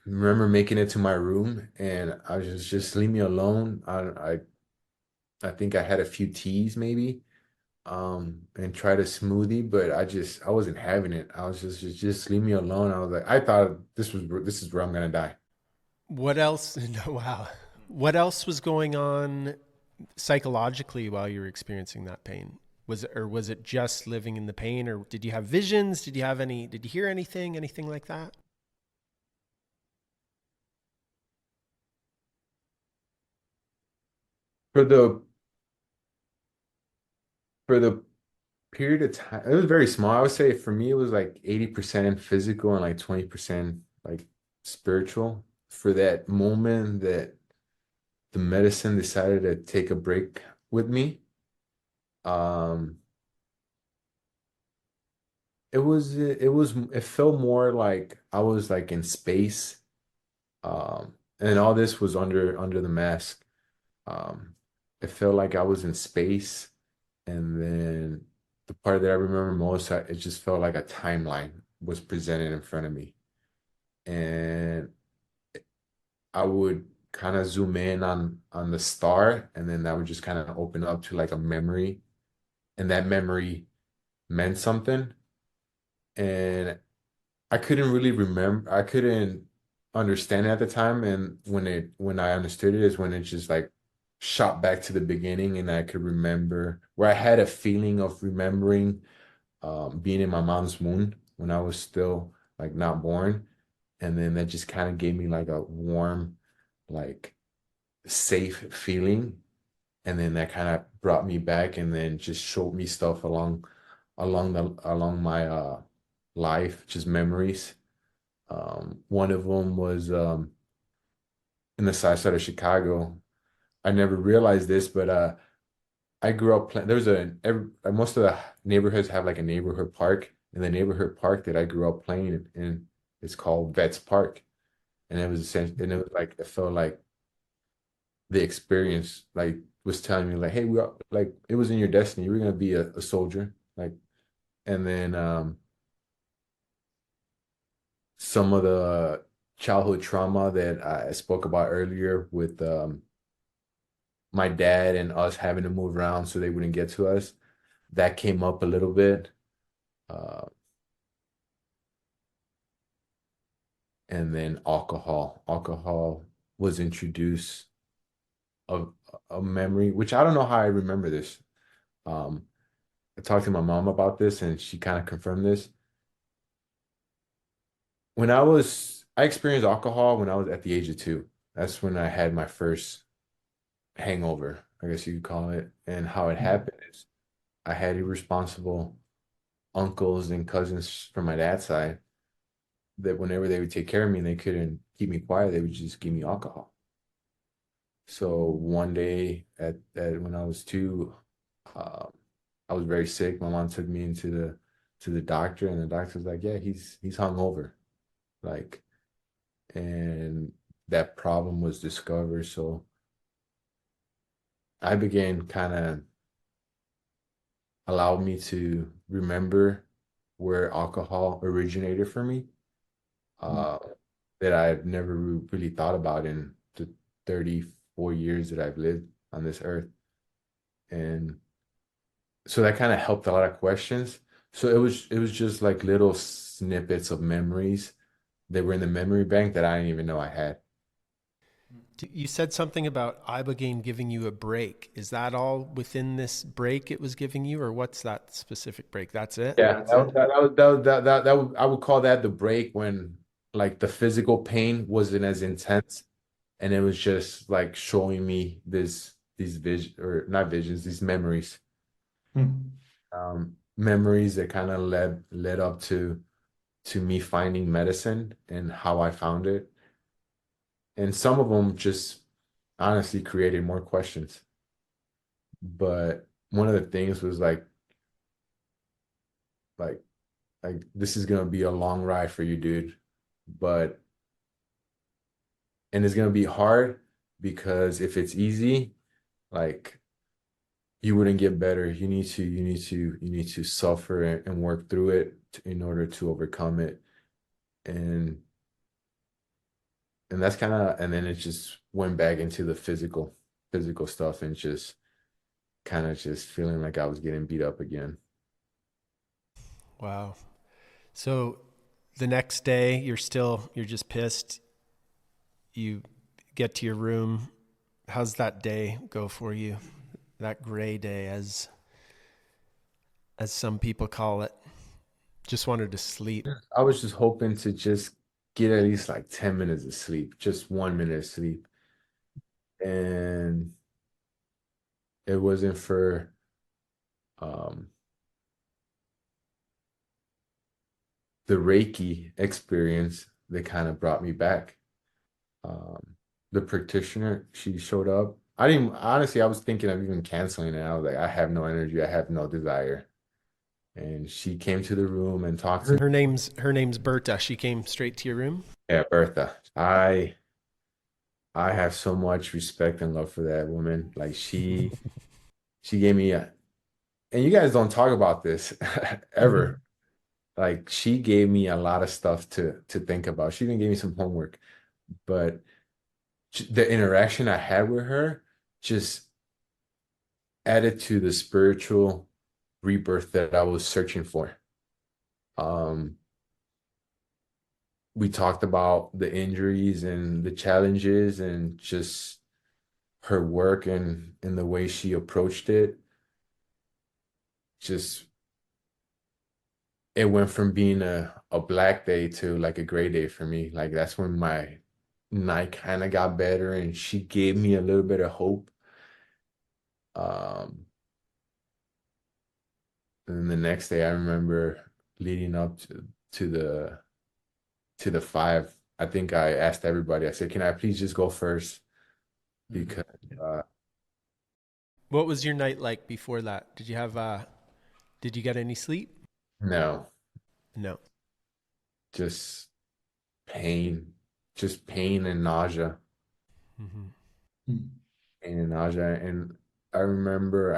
remember making it to my room and I was just leave me alone. I think I had a few teas maybe, and tried a smoothie, but I wasn't having it. I was just leave me alone. I was like, I thought this is where I'm gonna die. what else? No, wow. What else was going on psychologically while you were experiencing that pain? Was it just living in the pain, or did you have visions? Did you hear anything like that? For the for the period of time, it was very small. I would say for me, it was like 80% physical and like 20% like spiritual. For that moment that the medicine decided to take a break with me, um, it felt more like I was like in space. And all this was under the mask. Um, it felt like I was in space, and then the part that I remember most, it just felt like a timeline was presented in front of me, and I would kind of zoom in on the star, and then that would just kind of open up to like a memory, and that memory meant something, and I couldn't really remember. I couldn't understand it at the time, and when I understood it is when it just like shot back to the beginning, and I could remember where I had a feeling of remembering being in my mom's womb when I was still like not born, and then that just kind of gave me like a warm, like safe feeling, and then that kind of brought me back, and then just showed me stuff along my life, just memories. One of them was in the south side of Chicago. I never realized this, but I grew up playing. Most of the neighborhoods have like a neighborhood park, and the neighborhood park that I grew up playing in is called Vets Park, and it was like it felt like the experience like was telling me like, hey, we are like it was in your destiny. You were gonna be a soldier, like, and then some of the childhood trauma that I spoke about earlier with my dad and us having to move around so they wouldn't get to us. That came up a little bit. Uh, and then alcohol. Alcohol was introduced of a memory, which I don't know how I remember this. Um, I talked to my mom about this and she kind of confirmed this. I experienced alcohol when I was at the age of 2. That's when I had my first hangover, I guess you could call it. And how it happened is I had irresponsible uncles and cousins from my dad's side that whenever they would take care of me and they couldn't keep me quiet, they would just give me alcohol. So one day at when I was 2, I was very sick. My mom took me into the doctor, and the doctor was like, "Yeah, he's hungover," like, and that problem was discovered. So I began kind of allowed me to remember where alcohol originated for me, uh, that I've never really thought about in the 34 years that I've lived on this earth. And so that kind of helped a lot of questions. So it was just like little snippets of memories that were in the memory bank that I didn't even know I had. You said something about Ibogaine giving you a break. Is that all within this break it was giving you, or what's that specific break? That's it? Yeah, I would call that the break when like the physical pain wasn't as intense, and it was just like showing me these vision or not visions, these memories. Memories that kind of led up to me finding medicine and how I found it. And some of them just honestly created more questions. But one of the things was like like this is gonna be a long ride for you, dude. But and it's gonna be hard because if it's easy, like you wouldn't get better. You need to suffer and work through it in order to overcome it. And that's kind of, and then it just went back into the physical stuff and just kind of just feeling like I was getting beat up again. Wow. So the next day you're just pissed. You get to your room. How's that day go for you? That gray day, as some people call it. Just wanted to sleep. I was just hoping to just get at least like 10 minutes of sleep, just 1 minute of sleep. And it wasn't for um the Reiki experience that kind of brought me back. Um, the practitioner, she showed up. I didn't, honestly, I was thinking of even canceling it. I was like, I have no energy, I have no desire. And she came to the room and talked to me. Her name's Berta. She came straight to your room. Yeah, Bertha. I have so much respect and love for that woman. Like she gave me a, and you guys don't talk about this ever. Like she gave me a lot of stuff to think about. She even gave me some homework, but the interaction I had with her just added to the spiritual rebirth that I was searching for. Um, we talked about the injuries and the challenges and just her work and the way she approached it. Just it went from being a black day to like a gray day for me. Like that's when my night kind of got better and she gave me a little bit of hope. Um, and then the next day I remember leading up to the 5. I think I asked everybody, I said, can I please just go first? Because What was your night like before that? Did you get any sleep? no, No. just pain, just pain and nausea. Mm-hmm. Pain and nausea. And I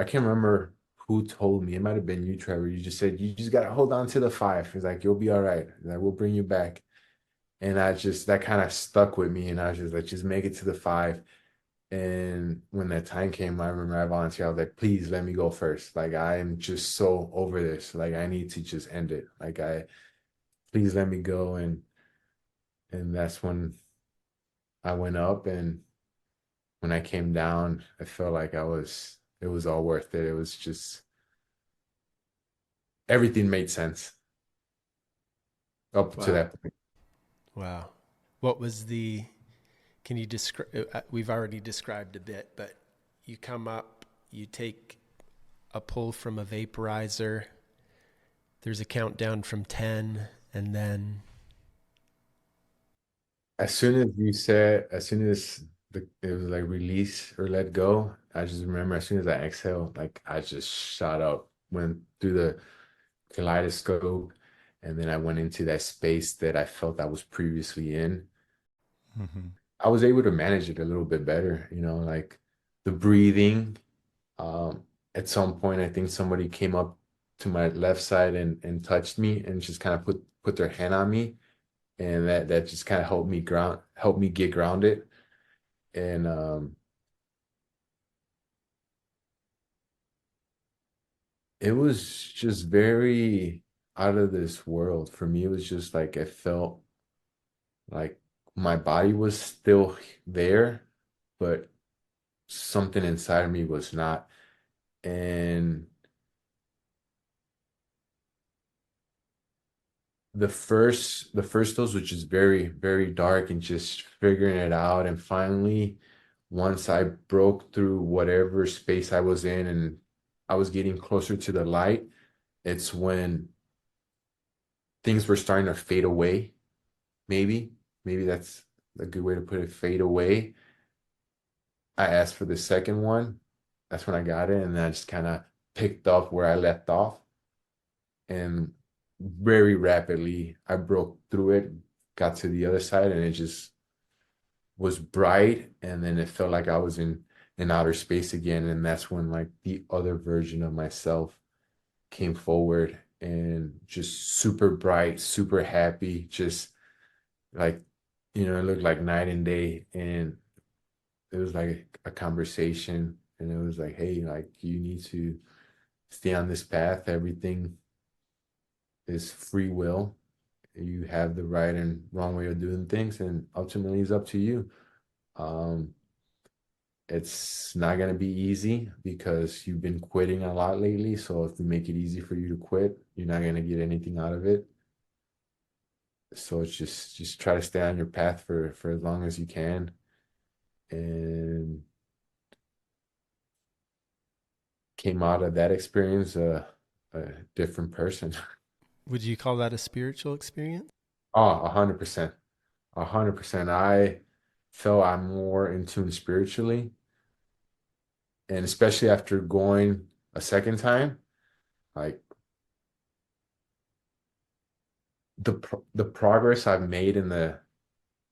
can't remember who told me. It might have been you, Trevor. You just said, you just got to hold on to the 5. He's like, you'll be all right. He's like, we'll bring you back. And that kind of stuck with me. And I was just like, just make it to the 5. And when that time came, I remember I volunteered. I was like, please let me go first. Like, I'm just so over this. Like, I need to just end it. Like, please let me go. And that's when I went up. And when I came down, I felt like it was all worth it. It was just, everything made sense up to Wow. that point. Wow. Can you describe, we've already described a bit, but you come up, you take a pull from a vaporizer, there's a countdown from 10 and then As soon as it was like release or let go, I just remember as soon as I exhaled, like I just shot up, went through the kaleidoscope, and then I went into that space that I felt I was previously in. Hmm. I was able to manage it a little bit better, like the breathing. At some point, I think somebody came up to my left side and touched me and just kind of put their hand on me, and that just kind of helped me get grounded. And it was just very out of this world for me. It was just like I felt like my body was still there, but something inside of me was not. And the first dose was just very, very dark and just figuring it out. And finally, once I broke through whatever space I was in and I was getting closer to the light, it's when things were starting to fade away. Maybe that's a good way to put it, fade away. I asked for the second one. That's when I got it, and then I just kind of picked up where I left off. And very rapidly, I broke through it, got to the other side, and it just was bright. And then it felt like I was in outer space again. And that's when like the other version of myself came forward and just super bright, super happy, just like, it looked like night and day. And it was like a conversation, and it was like, hey, like you need to stay on this path. Everything is free will. You have the right and wrong way of doing things, and ultimately it's up to you. Um, it's not gonna be easy because you've been quitting a lot lately. So if we make it easy for you to quit, you're not gonna get anything out of it. So it's just try to stay on your path for as long as you can, and came out of that experience a different person. would you call that a spiritual experience? Oh, 100%. 100%. I felt I'm more in tune spiritually. And especially after going a second time, like the progress I've made in the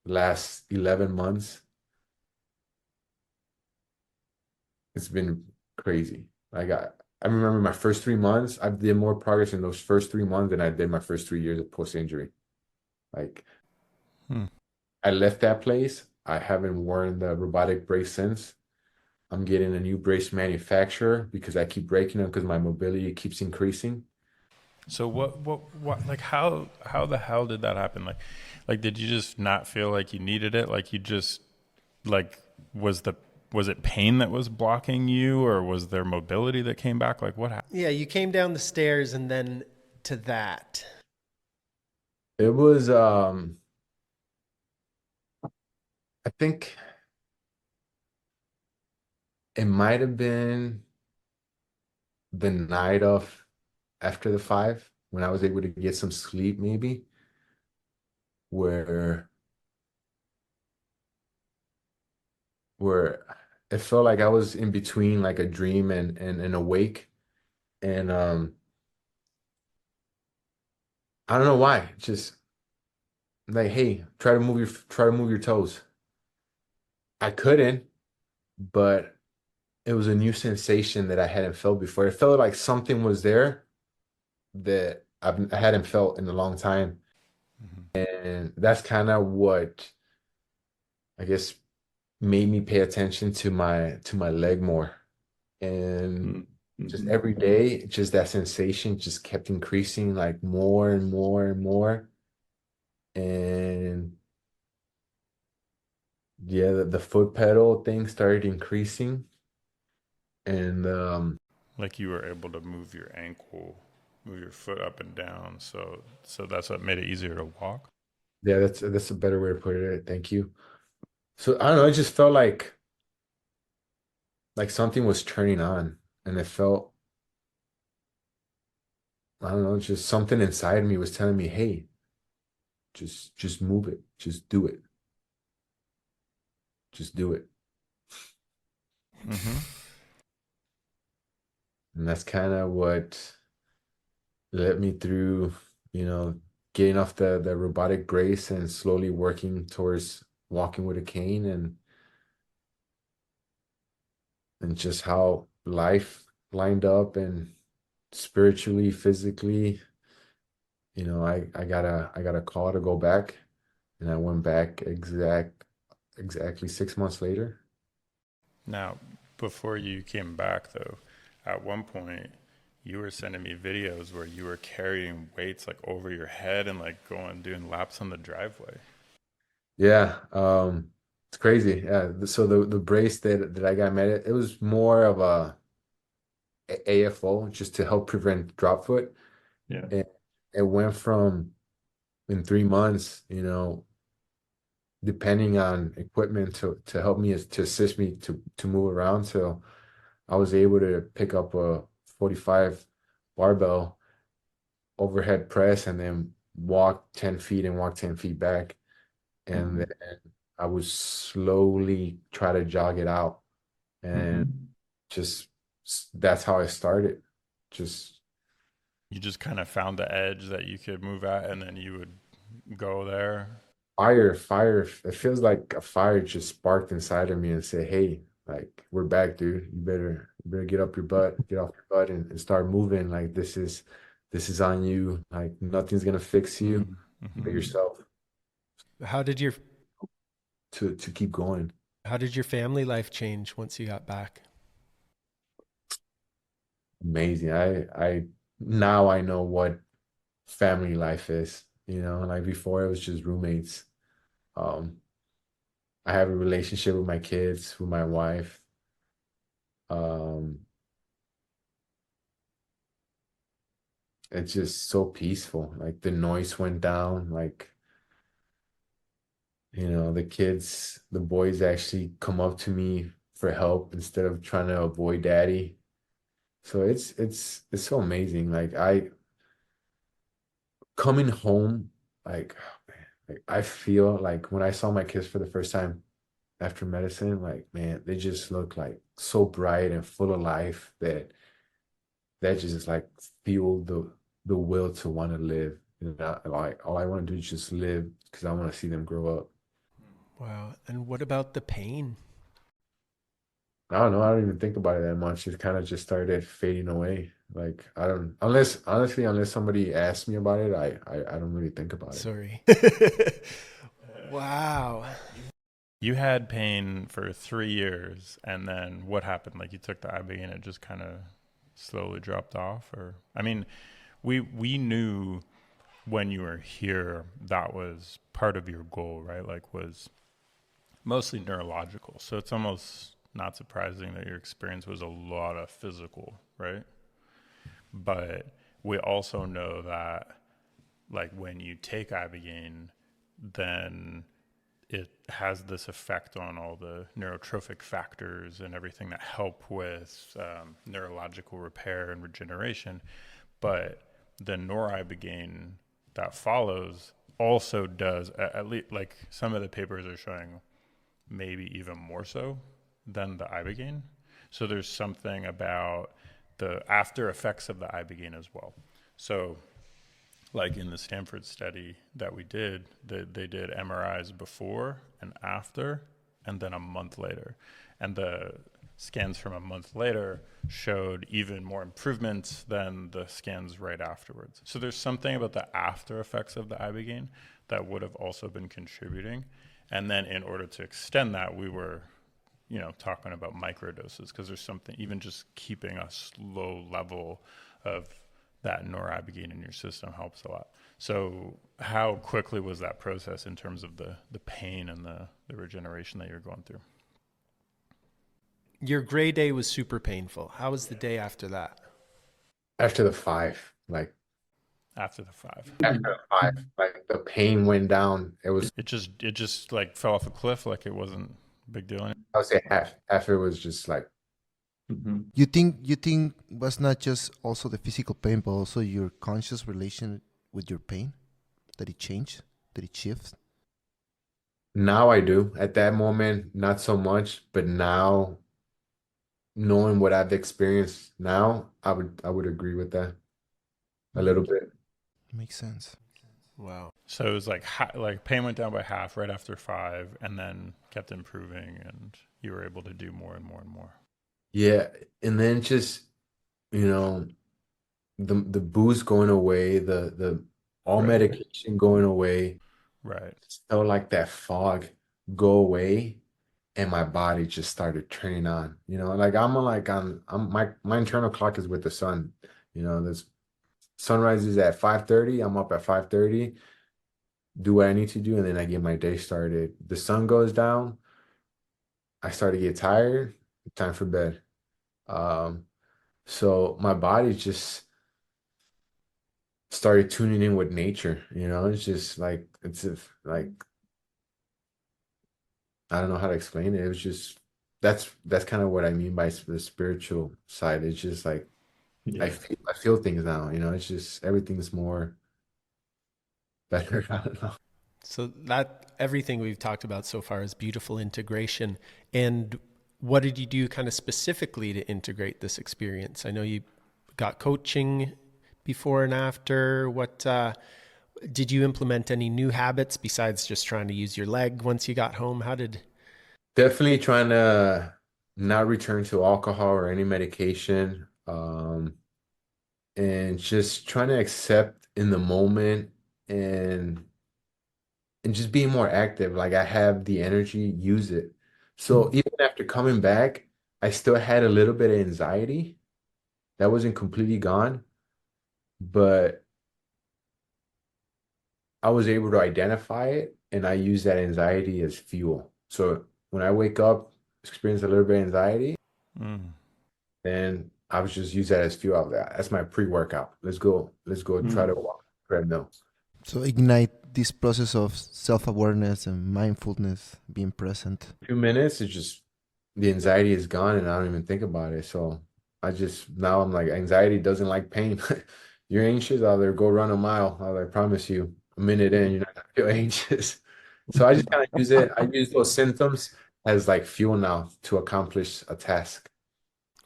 last 11 months, it's been crazy. Like I remember my first 3 months, I did more progress in those first 3 months than I did my first 3 years of post-injury. Like Hmm. I left that place. I haven't worn the robotic brace since. I'm getting a new brace manufacturer because I keep breaking them because my mobility keeps increasing. So like how the hell did that happen? Like did you just not feel like you needed it? Like you just like was it pain that was blocking you, or was there mobility that came back? Like what happened? Yeah, you came down the stairs and then to that. It was I think it might have been the night of after the 5 when I was able to get some sleep, maybe, where where it felt like I was in between like a dream and awake. And I don't know why. Just like, hey, try to move your toes. I couldn't, but it was a new sensation that I hadn't felt before. It felt like something was there that I hadn't felt in a long time. Mhm. And that's kind of what I guess made me pay attention to my leg more. And just Mm-hmm. every day, just that sensation just kept increasing like more and more and more. And yeah, the foot pedal thing started increasing. And Like you were able to move your ankle, move your foot up and down. So that's what made it easier to walk. yeah, that's a better way to put it. Thank you. So I don't know, it just felt like something was turning on, and it felt I don't know, just something inside me was telling me, hey, just move it, just do it, just do it. Mm-hmm. And that's kind of what led me through, getting off the robotic brace and slowly working towards walking with a cane, and just how life lined up, and spiritually, physically, I got a call to go back, and I went back exactly 6 months later. Now, before you came back, though, at one point you were sending me videos where you were carrying weights like over your head and like going doing laps on the driveway. Yeah, it's crazy. Yeah, so the brace that I got made, it was more of a AFO, just to help prevent drop foot. Yeah. And it went from, in 3 months, depending on equipment to help me, to assist me to move around, till I was able to pick up a 45 barbell overhead press, and then walk 10 feet and walk 10 feet back. And Mhm. then I would slowly try to jog it out. And Mhm. just, that's how I started. Just You just kind of found the edge that you could move at, and then you would go there. fire. It feels like a fire just sparked inside of me and said, hey, like, we're back, dude. You better get up your butt, get off your butt, and start moving. Like, this is on you. Like, nothing's gonna fix you but Mm-hmm. yourself, How did your to keep going. how did your family life change once you got back? Amazing. I now I know what family life is. Like, before, it was just roommates. Um, I have a relationship with my kids, with my wife. Um, it's just so peaceful. Like, the noise went down. Like, the boys actually come up to me for help instead of trying to avoid daddy. So it's so amazing. Like, I coming home, like, oh, man, like, I feel like when I saw my kids for the first time after medicine, like, man, they just look like so bright and full of life, that just, like, fuel the will to want to live. Like, all I want to do is just live, because I want to see them grow up. Wow. And what about the pain? I don't know. I don't even think about it that much. It kind of just started fading away. Like, I don't, unless honestly, unless somebody asks me about it, I don't really think about it. Sorry. Wow. You had pain for 3 years, and then what happened? Like, you took the IB and it just kind of slowly dropped off, or I mean, we knew when you were here that was part of your goal, right? Like, was mostly neurological. So it's almost not surprising that your experience was a lot of physical, right? But we also know that, like, when you take Ibogaine, then it has this effect on all the neurotrophic factors and everything that help with neurological repair and regeneration. But the noribogaine that follows also does, at least, like, some of the papers are showing maybe even more so than the Ibogaine. So there's something about the after effects of the Ibogaine as well. So, like in the Stanford study that we did, they did MRIs before and after, and then a month later. And the scans from a month later showed even more improvements than the scans right afterwards. So there's something about the after effects of the Ibogaine that would have also been contributing. And then in order to extend that, we were, talking about microdoses, because there's something, even just keeping a low level of that noribogaine in your system helps a lot. So how quickly was that process in terms of the pain and the regeneration that you're going through? Your gray day was super painful. How was the day after that? After the 5, like, After the 5, after the 5, like, the pain went down. it just like fell off a cliff, like it wasn't a big deal. I would say half of it was just like Mhm. You think was not just also the physical pain, but also your conscious relation with your pain, that it changed, that it shifts? Now I do. At that moment, not so much, but now knowing what I've experienced now, I would agree with that a little bit. Makes sense. Wow. So it was like like pain went down by half right after 5, and then kept improving, and you were able to do more and more and more. Yeah, and then just, you know, the booze going away, the all Right. medication going away, Right. felt like that fog go away, and my body just started turning on. Like I'm my internal clock is with the sun. This sunrise is at 5:30. I'm up at 5:30, do what I need to do, and then I get my day started. The sun goes down, I start to get tired, time for bed. Um, so my body just started tuning in with nature. It's just like like I don't know how to explain it. It was just that's kind of what I mean by the spiritual side. It's just like I Yeah. feel I feel things now. It's just everything's more better. I don't know. So that everything we've talked about so far is beautiful integration. And what did you do kind of specifically to integrate this experience? I know you got coaching before and after. What did you implement any new habits besides just trying to use your leg once you got home? How did Definitely trying to not return to alcohol or any medication. And just trying to accept in the moment and just being more active. Like I have the energy, use it. So even after coming back, I still had a little bit of anxiety. That wasn't completely gone, but I was able to identify it and I use that anxiety as fuel. So when I wake up, experience a little bit of anxiety, Mm. then I was just use that as fuel of that. That's my pre-workout. Let's go try to Mm. walk treadmill. So ignite this process of self-awareness and mindfulness, being present. 2 minutes, it's just the anxiety is gone and I don't even think about it. So now I'm like, anxiety doesn't like pain. You're anxious out there, go run a mile. I promise you, a minute in, you're not gonna feel anxious. So I just kind of use it. I use those symptoms as like fuel now to accomplish a task.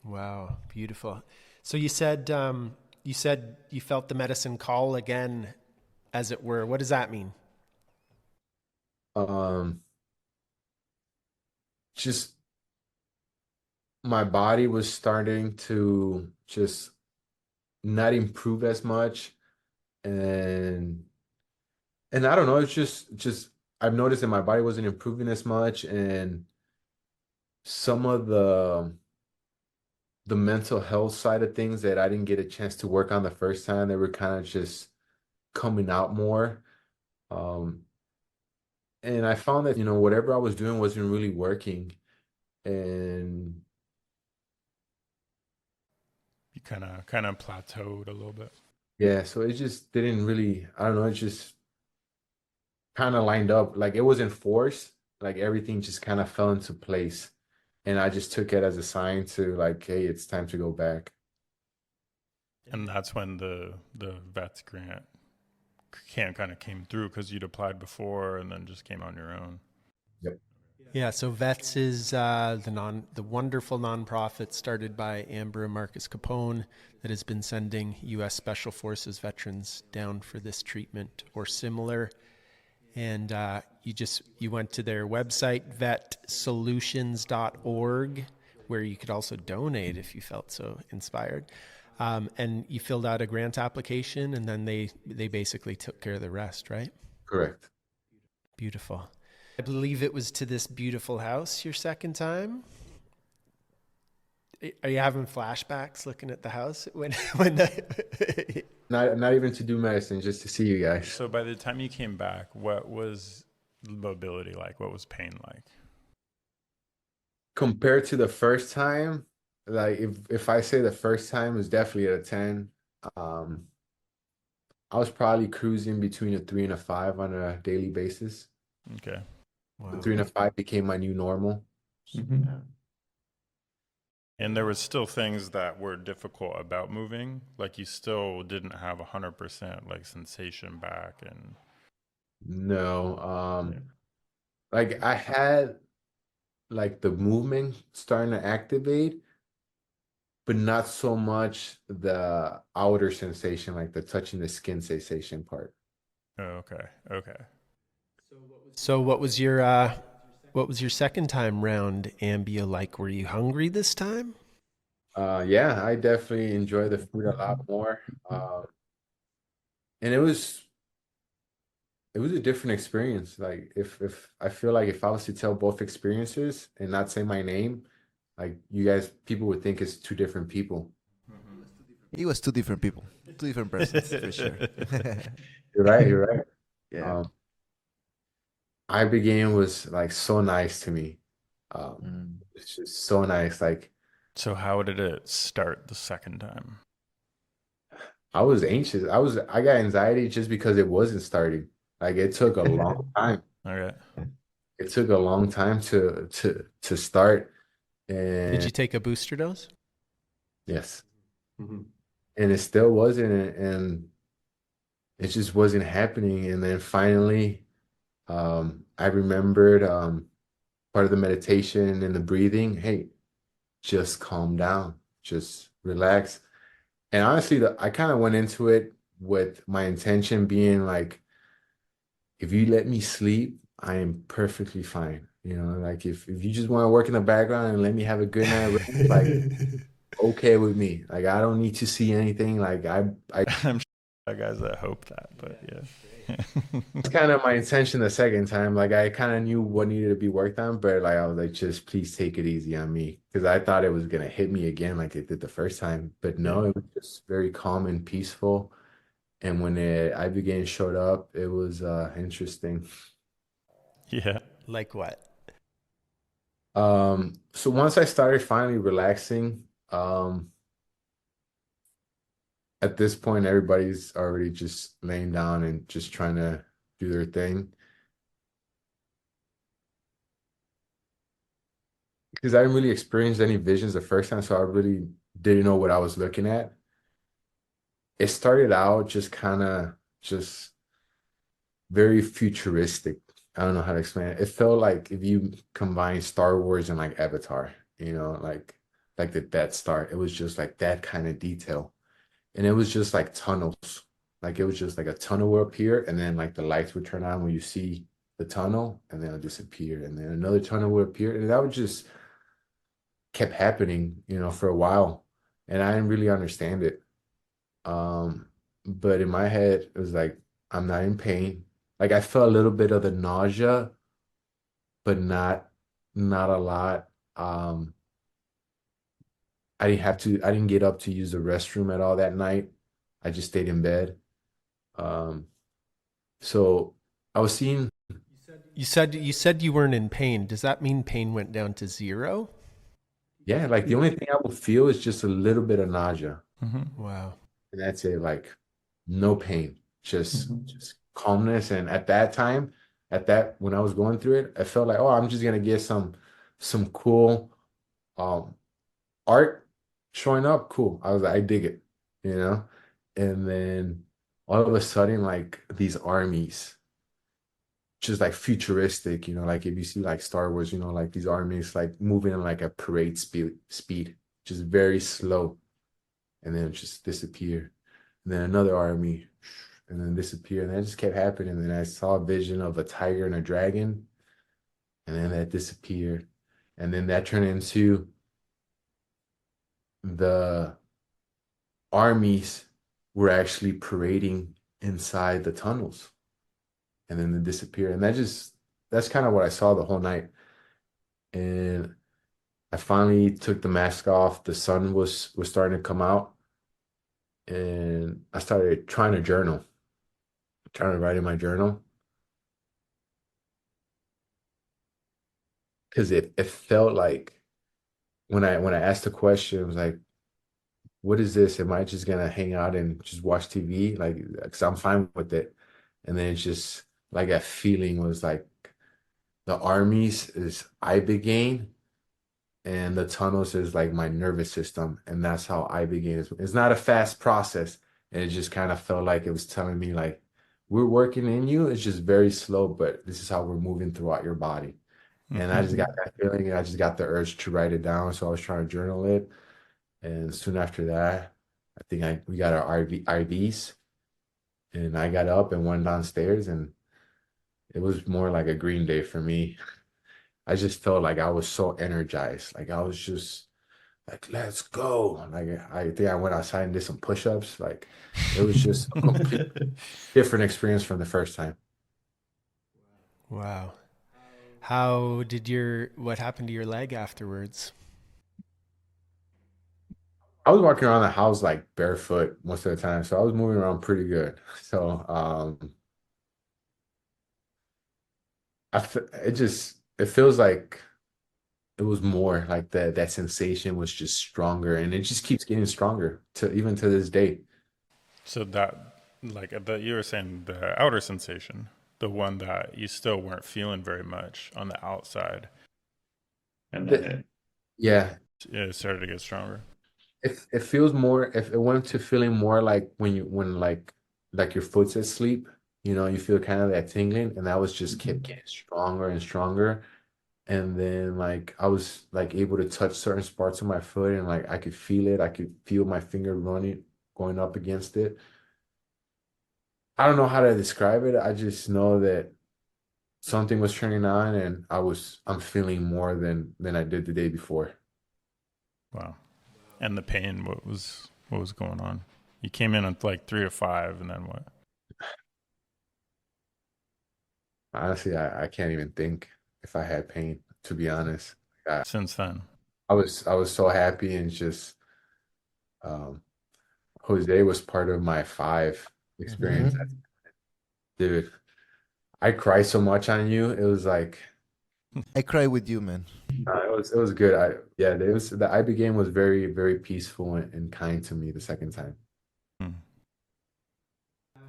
Wow, beautiful. So you said you felt the medicine call again, as it were. What does that mean? Um, just my body was starting to just not improve as much, and I don't know, it's just I've noticed that my body wasn't improving as much, and some of the mental health side of things that I didn't get a chance to work on the first time, they were kind of just coming out more. Um, and I found that, whatever I was doing wasn't really working. And You kind of plateaued a little bit. yeah, so it just didn't really, I don't know, it just kind of lined up. Like it wasn't forced, like everything just kind of fell into place. And I just took it as a sign to like, hey, it's time to go back. And that's when the vets grant kind of came through, because you'd applied before and then just came on your own. Yep. Yeah, so VETS is the wonderful nonprofit started by Amber and Marcus Capone that has been sending U.S. Special Forces veterans down for this treatment or similar. And you went to their website, vetsolutions.org, where you could also donate if you felt so inspired. And you filled out a grant application, and then they basically took care of the rest, right? Correct. Beautiful. I believe it was to this beautiful house your second time. Are you having flashbacks looking at the house when Not even to do medicine, just to see you guys. So by the time you came back, what was mobility like? What was pain like? Compared to the first time, like if I say the first time was definitely at a 10, um, I was probably cruising between a 3 and a 5 on a daily basis. Okay. The Wow. 3 and a 5 became my new normal. Mhm. And there was still things that were difficult about moving. Like you still didn't have 100% like sensation back and No, yeah. like I had like the movement starting to activate, but not so much the outer sensation, like the touching the skin sensation part. Oh, okay. Okay. So what was your second time round Ambia like? Were you hungry this time? Yeah, I definitely enjoy the food a lot more. And it was a different experience. Like if I feel like if I was to tell both experiences and not say my name, like you guys, people would think it's two different people. It was two different people, two different persons for sure. You're right, you're right. Yeah. Um, Ibogaine was like so nice to me. Mm. It's just so nice. Like So how did it start the second time? I was anxious. I got anxiety just because it wasn't starting. Like it took a long time. Okay. It took a long time to start. Did And you take a booster dose? yes, Mhm. and it still wasn't, and it just wasn't happening. And then finally, I remembered part of the meditation and the breathing. Hey, just calm down, just relax. And honestly, I kind of went into it with my intention being like, if you let me sleep, I am perfectly fine. You know, like if you just want to work in the background and let me have a good night rest, like okay with me. Like I don't need to see anything. Like I I'm sure there are guys that hope that, but yeah. It's kind of my intention the second time. Like I kind of knew what needed to be worked on, but like I was like, just please take it easy on me because I thought it was gonna hit me again like it did the first time. But no, it was just very calm and peaceful. And when Ibogaine showed up, it was interesting. Yeah. Like what? So once I started finally relaxing, at this point everybody's already just laying down and just trying to do their thing. Because I didn't really experience any visions the first time, so I really didn't know what I was looking at. It started out just kind of just very futuristic. I don't know how to explain it. It felt like if you combine Star Wars and like Avatar, you know, like the Death Star. It was just like that kind of detail. And it was just like tunnels. Like it was just like a tunnel will appear and then like the lights would turn on when you see the tunnel and then it'll disappear. And then another tunnel would appear. And that would just kept happening, you know, for a while, and I didn't really understand it. But in my head, it was like I'm not in pain. Like I felt a little bit of the nausea, but not a lot. Um, I didn't get up to use the restroom at all that night. I just stayed in bed. Um, so I was seeing, You said you weren't in pain. Does that mean pain went down to zero? yeah, like the only thing I would feel is just a little bit of nausea. Mm-hmm. Wow. And that's it, like no pain, just calmness. And at that time, when I was going through it, I felt like, oh, I'm just gonna get some cool um art showing up. Cool. I was like, I dig it, you know? And then all of a sudden, like these armies, just like futuristic, you know, like if you see like Star Wars, you know, like these armies like moving in like a parade speed, just very slow, and then just disappear. And then another army, and then disappear. And that just kept happening. And then I saw a vision of a tiger and a dragon, and then that disappeared. And then that turned into the armies were actually parading inside the tunnels. And then they disappear. And that's kind of what I saw the whole night. And I finally took the mask off. The sun was starting to come out. And I started trying to journal, trying to write in my journal. Because it felt like when I asked the question, it was like, what is this? Am I just gonna hang out and just watch TV? Like, because I'm fine with it. And then it's just like that feeling was like the armies is Ibogaine and the tunnels is like my nervous system, and that's how I began. It's not a fast process, and it just kind of felt like it was telling me like we're working in you. It's just very slow, but this is how we're moving throughout your body. And I just got that feeling, and I just got the urge to write it down. So I was trying to journal it, and soon after that, I think we got our IVs, and I got up and went downstairs, and it was more like a green day for me. I just felt like I was so energized. Like I was just like, let's go. Like I think I went outside and did some push-ups. Like it was just a complete different experience from the first time. Wow. What happened to your leg afterwards? I was walking around the house like barefoot most of the time, so I was moving around pretty good. So it feels like it was more like that sensation was just stronger, and it just keeps getting stronger to even to this day. So that, like that you were saying, the outer sensation, the one that you still weren't feeling very much on the outside, And then Yeah, it started to get stronger. it feels more, if it went to feeling more like when like your foot's asleep, you feel kind of that tingling, and that was just kept getting stronger and stronger. And then like I was like able to touch certain spots of my foot, and like I could feel it. I could feel my finger running, going up against it. I don't know how to describe it. I just know that something was turning on, and I'm feeling more than I did the day before. Wow. And the pain, what was going on? You came in at like 3 or 5, and then what? Honestly, I can't even think if I had pain, to be honest. I, Since then. I was so happy, and just um Jose was part of my 5 experience. Mhm. Dude, I cried so much on you. It was like I cry with you, man. it was good. The IB game was very, very peaceful and kind to me the second time. Hmm.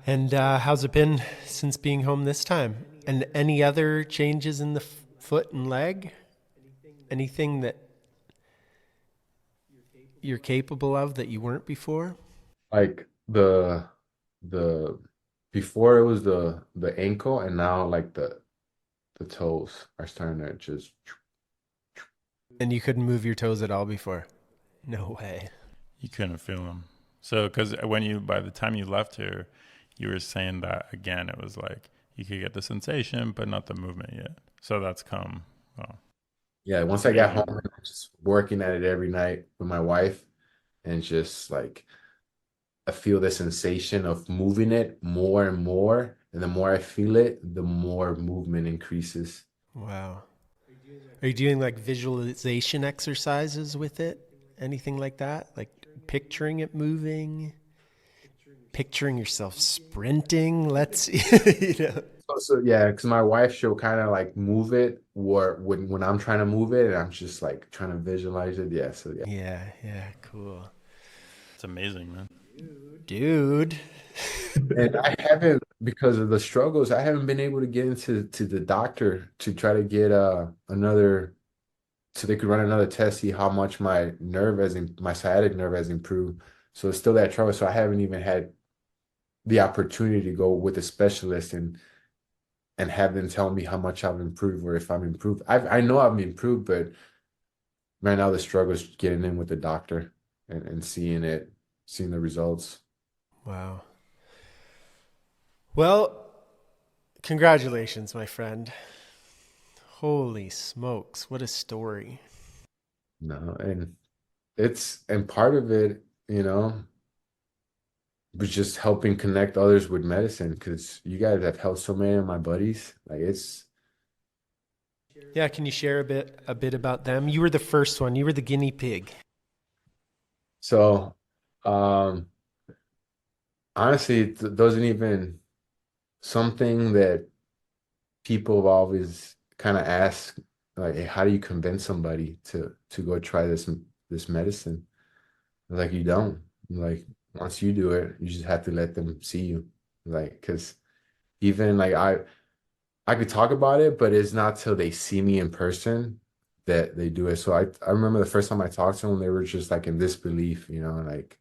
And how's it been since being home this time? And any other changes in the foot and leg? Anything that you're capable of that you weren't before? Like the before it was the ankle, and now like the toes are starting to just And you couldn't move your toes at all before? No way. You couldn't feel them. So, because by the time you left here, you were saying that again, it was like you could get the sensation, but not the movement yet. So that's come. Well, yeah, once I got home, I was just working at it every night with my wife, and just like I feel the sensation of moving it more and more. And the more I feel it, the more movement increases. Wow. Are you doing like visualization exercises with it? Anything like that? Like picturing it moving? Picturing yourself sprinting? So yeah, because my wife, she'll kind of like move it, or when I'm trying to move it, and I'm just like trying to visualize it. Yeah, so yeah. Yeah, cool. it's amazing, man. Dude. And I haven't, because of the struggles, I haven't been able to get into the doctor to try to get another, so they could run another test, see how much my sciatic nerve has improved. So it's still that trouble. So I haven't even had the opportunity to go with a specialist and have them tell me how much I've improved, or if I'm improved. I know I've improved, but right now the struggle is getting in with the doctor and seeing the results. Wow. Well, congratulations, my friend. Holy smokes, what a story. No, and part of it, was just helping connect others with medicine, because you guys have helped so many of my buddies. Like Yeah, can you share a bit about them? You were the first one. You were the guinea pig. so um honestly, it doesn't even something that people have always kind of asked, like, hey, how do you convince somebody to go try this medicine? Like, you don't. Like, once you do it, you just have to let them see you. Like, because even like I could talk about it, but it's not till they see me in person that they do it. So I remember the first time I talked to them, they were just like in disbelief, like,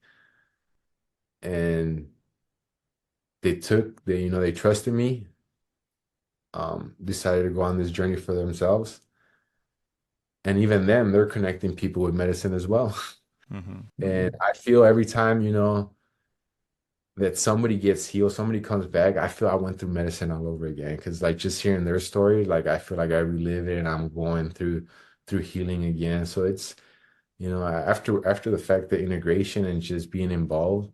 and they trusted me, decided to go on this journey for themselves. And even them, they're connecting people with medicine as well. And I feel every time, that somebody gets healed, somebody comes back, I feel I went through medicine all over again. Because like just hearing their story, like I feel like I relive it and I'm going through healing again. So it's, after the fact, the integration and just being involved,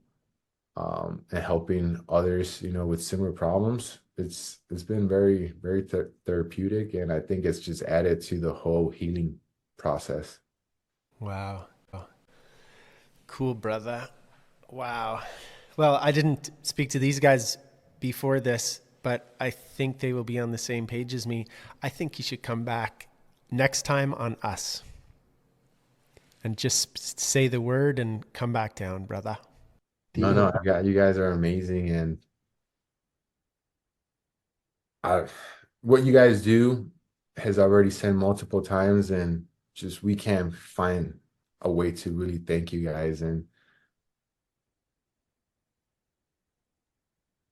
and helping others, with similar problems, it's been very, very therapeutic. And I think it's just added to the whole healing process. Wow. Cool, brother. Wow. Well, I didn't speak to these guys before this, but I think they will be on the same page as me. I think you should come back next time on us and just say the word and come back down, brother. No, you guys are amazing. And what you guys do has already said multiple times, and just we can't find a way to really thank you guys. And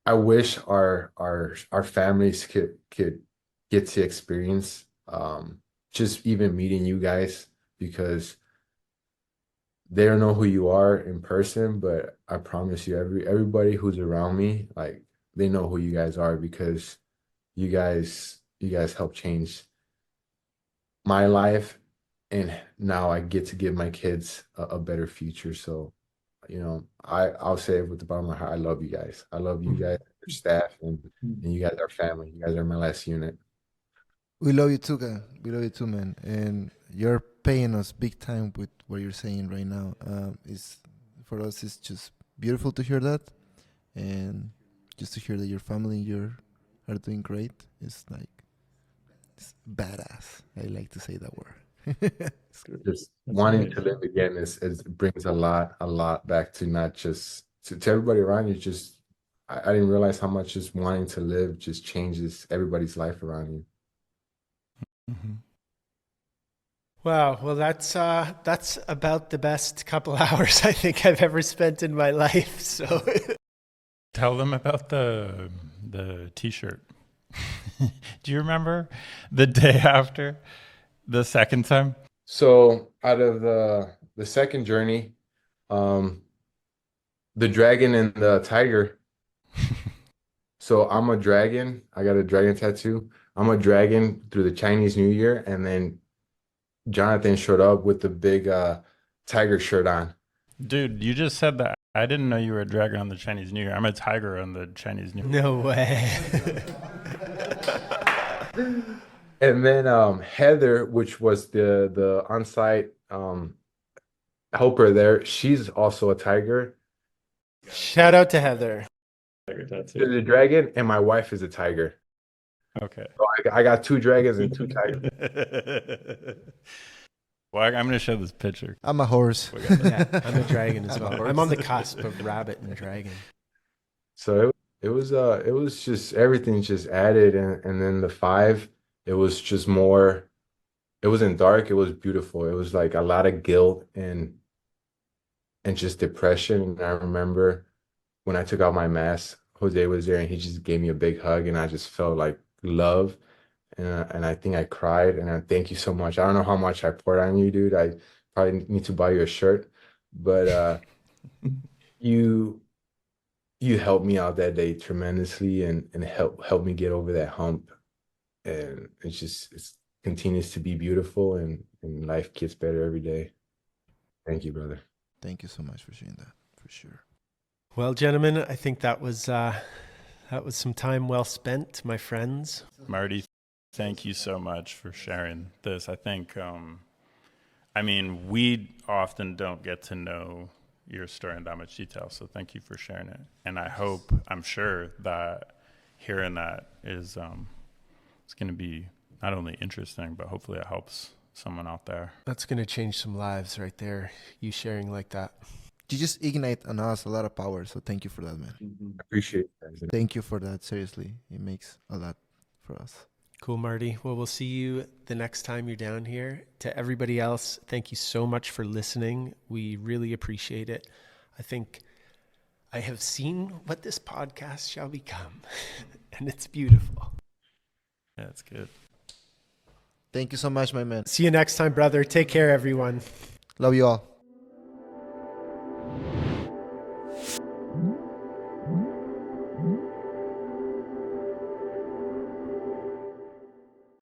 I wish our families could get to experience, just even meeting you guys, because they don't know who you are in person, but I promise you, everybody who's around me, like they know who you guys are, because you guys help change my life, and now I get to give my kids a better future. So, I'll say it with the bottom of my heart, I love you guys. I love you guys, your staff, and you guys are family. You guys are my last unit. We love you too, guy. We love you too, man. And you're paying us big time with what you're saying right now. For us, it's just beautiful to hear that, and just to hear that your family are doing great. It's badass. I like to say that word. Just wanting to live again is brings a lot back to not just to everybody around you. Just I didn't realize how much just wanting to live just changes everybody's life around you. Wow. Well, that's about the best couple hours I think I've ever spent in my life. So Tell them about the t-shirt. Do you remember the day after the second time? So out of the second journey, the dragon and the tiger. So I'm a dragon. I got a dragon tattoo. I'm a dragon through the Chinese New Year, and then Jonathan showed up with the big tiger shirt on. Dude, you just said that. I didn't know you were a dragon on the Chinese New Year. I'm a tiger on the Chinese New Year. no way. And then Heather, which was the on-site helper there, she's also a tiger. Shout out to Heather. That's She's a dragon, and my wife is a tiger. Okay. So I got two dragons and two tigers. Well, I'm going to show this picture. I'm a horse. Yeah, I'm a dragon as well. I'm on the cusp of rabbit and dragon. So it was just everything just added, and then the 5, it was just more. It wasn't dark. It was beautiful. It was like a lot of guilt and just depression. And I remember when I took out my mask, Jose was there, and he just gave me a big hug, and I just felt like love. And I think I cried, and I thank you so much. I don't know how much I poured on you, dude. I probably need to buy you a shirt, but you helped me out that day tremendously, and helped me get over that hump. And it continues to be beautiful, and life gets better every day. Thank you, brother. Thank you so much for sharing that, for sure. Well, gentlemen, I think that was some time well spent, my friends. Marty, thank you so much for sharing this. I think, we often don't get to know your story in that much detail, so thank you for sharing it. And I'm sure that hearing that is it's going to be not only interesting, but hopefully it helps someone out there. That's going to change some lives right there, you sharing like that. You just ignite on us a lot of power, so thank you for that, man. I appreciate it, guys. Thank you for that, seriously. It makes a lot for us. Cool, Marty. Well, we'll see you the next time you're down here. To everybody else, thank you so much for listening. We really appreciate it. I think I have seen what this podcast shall become, and it's beautiful. Yeah, it's good. Thank you so much, my man. See you next time, brother. Take care, everyone. Love you all.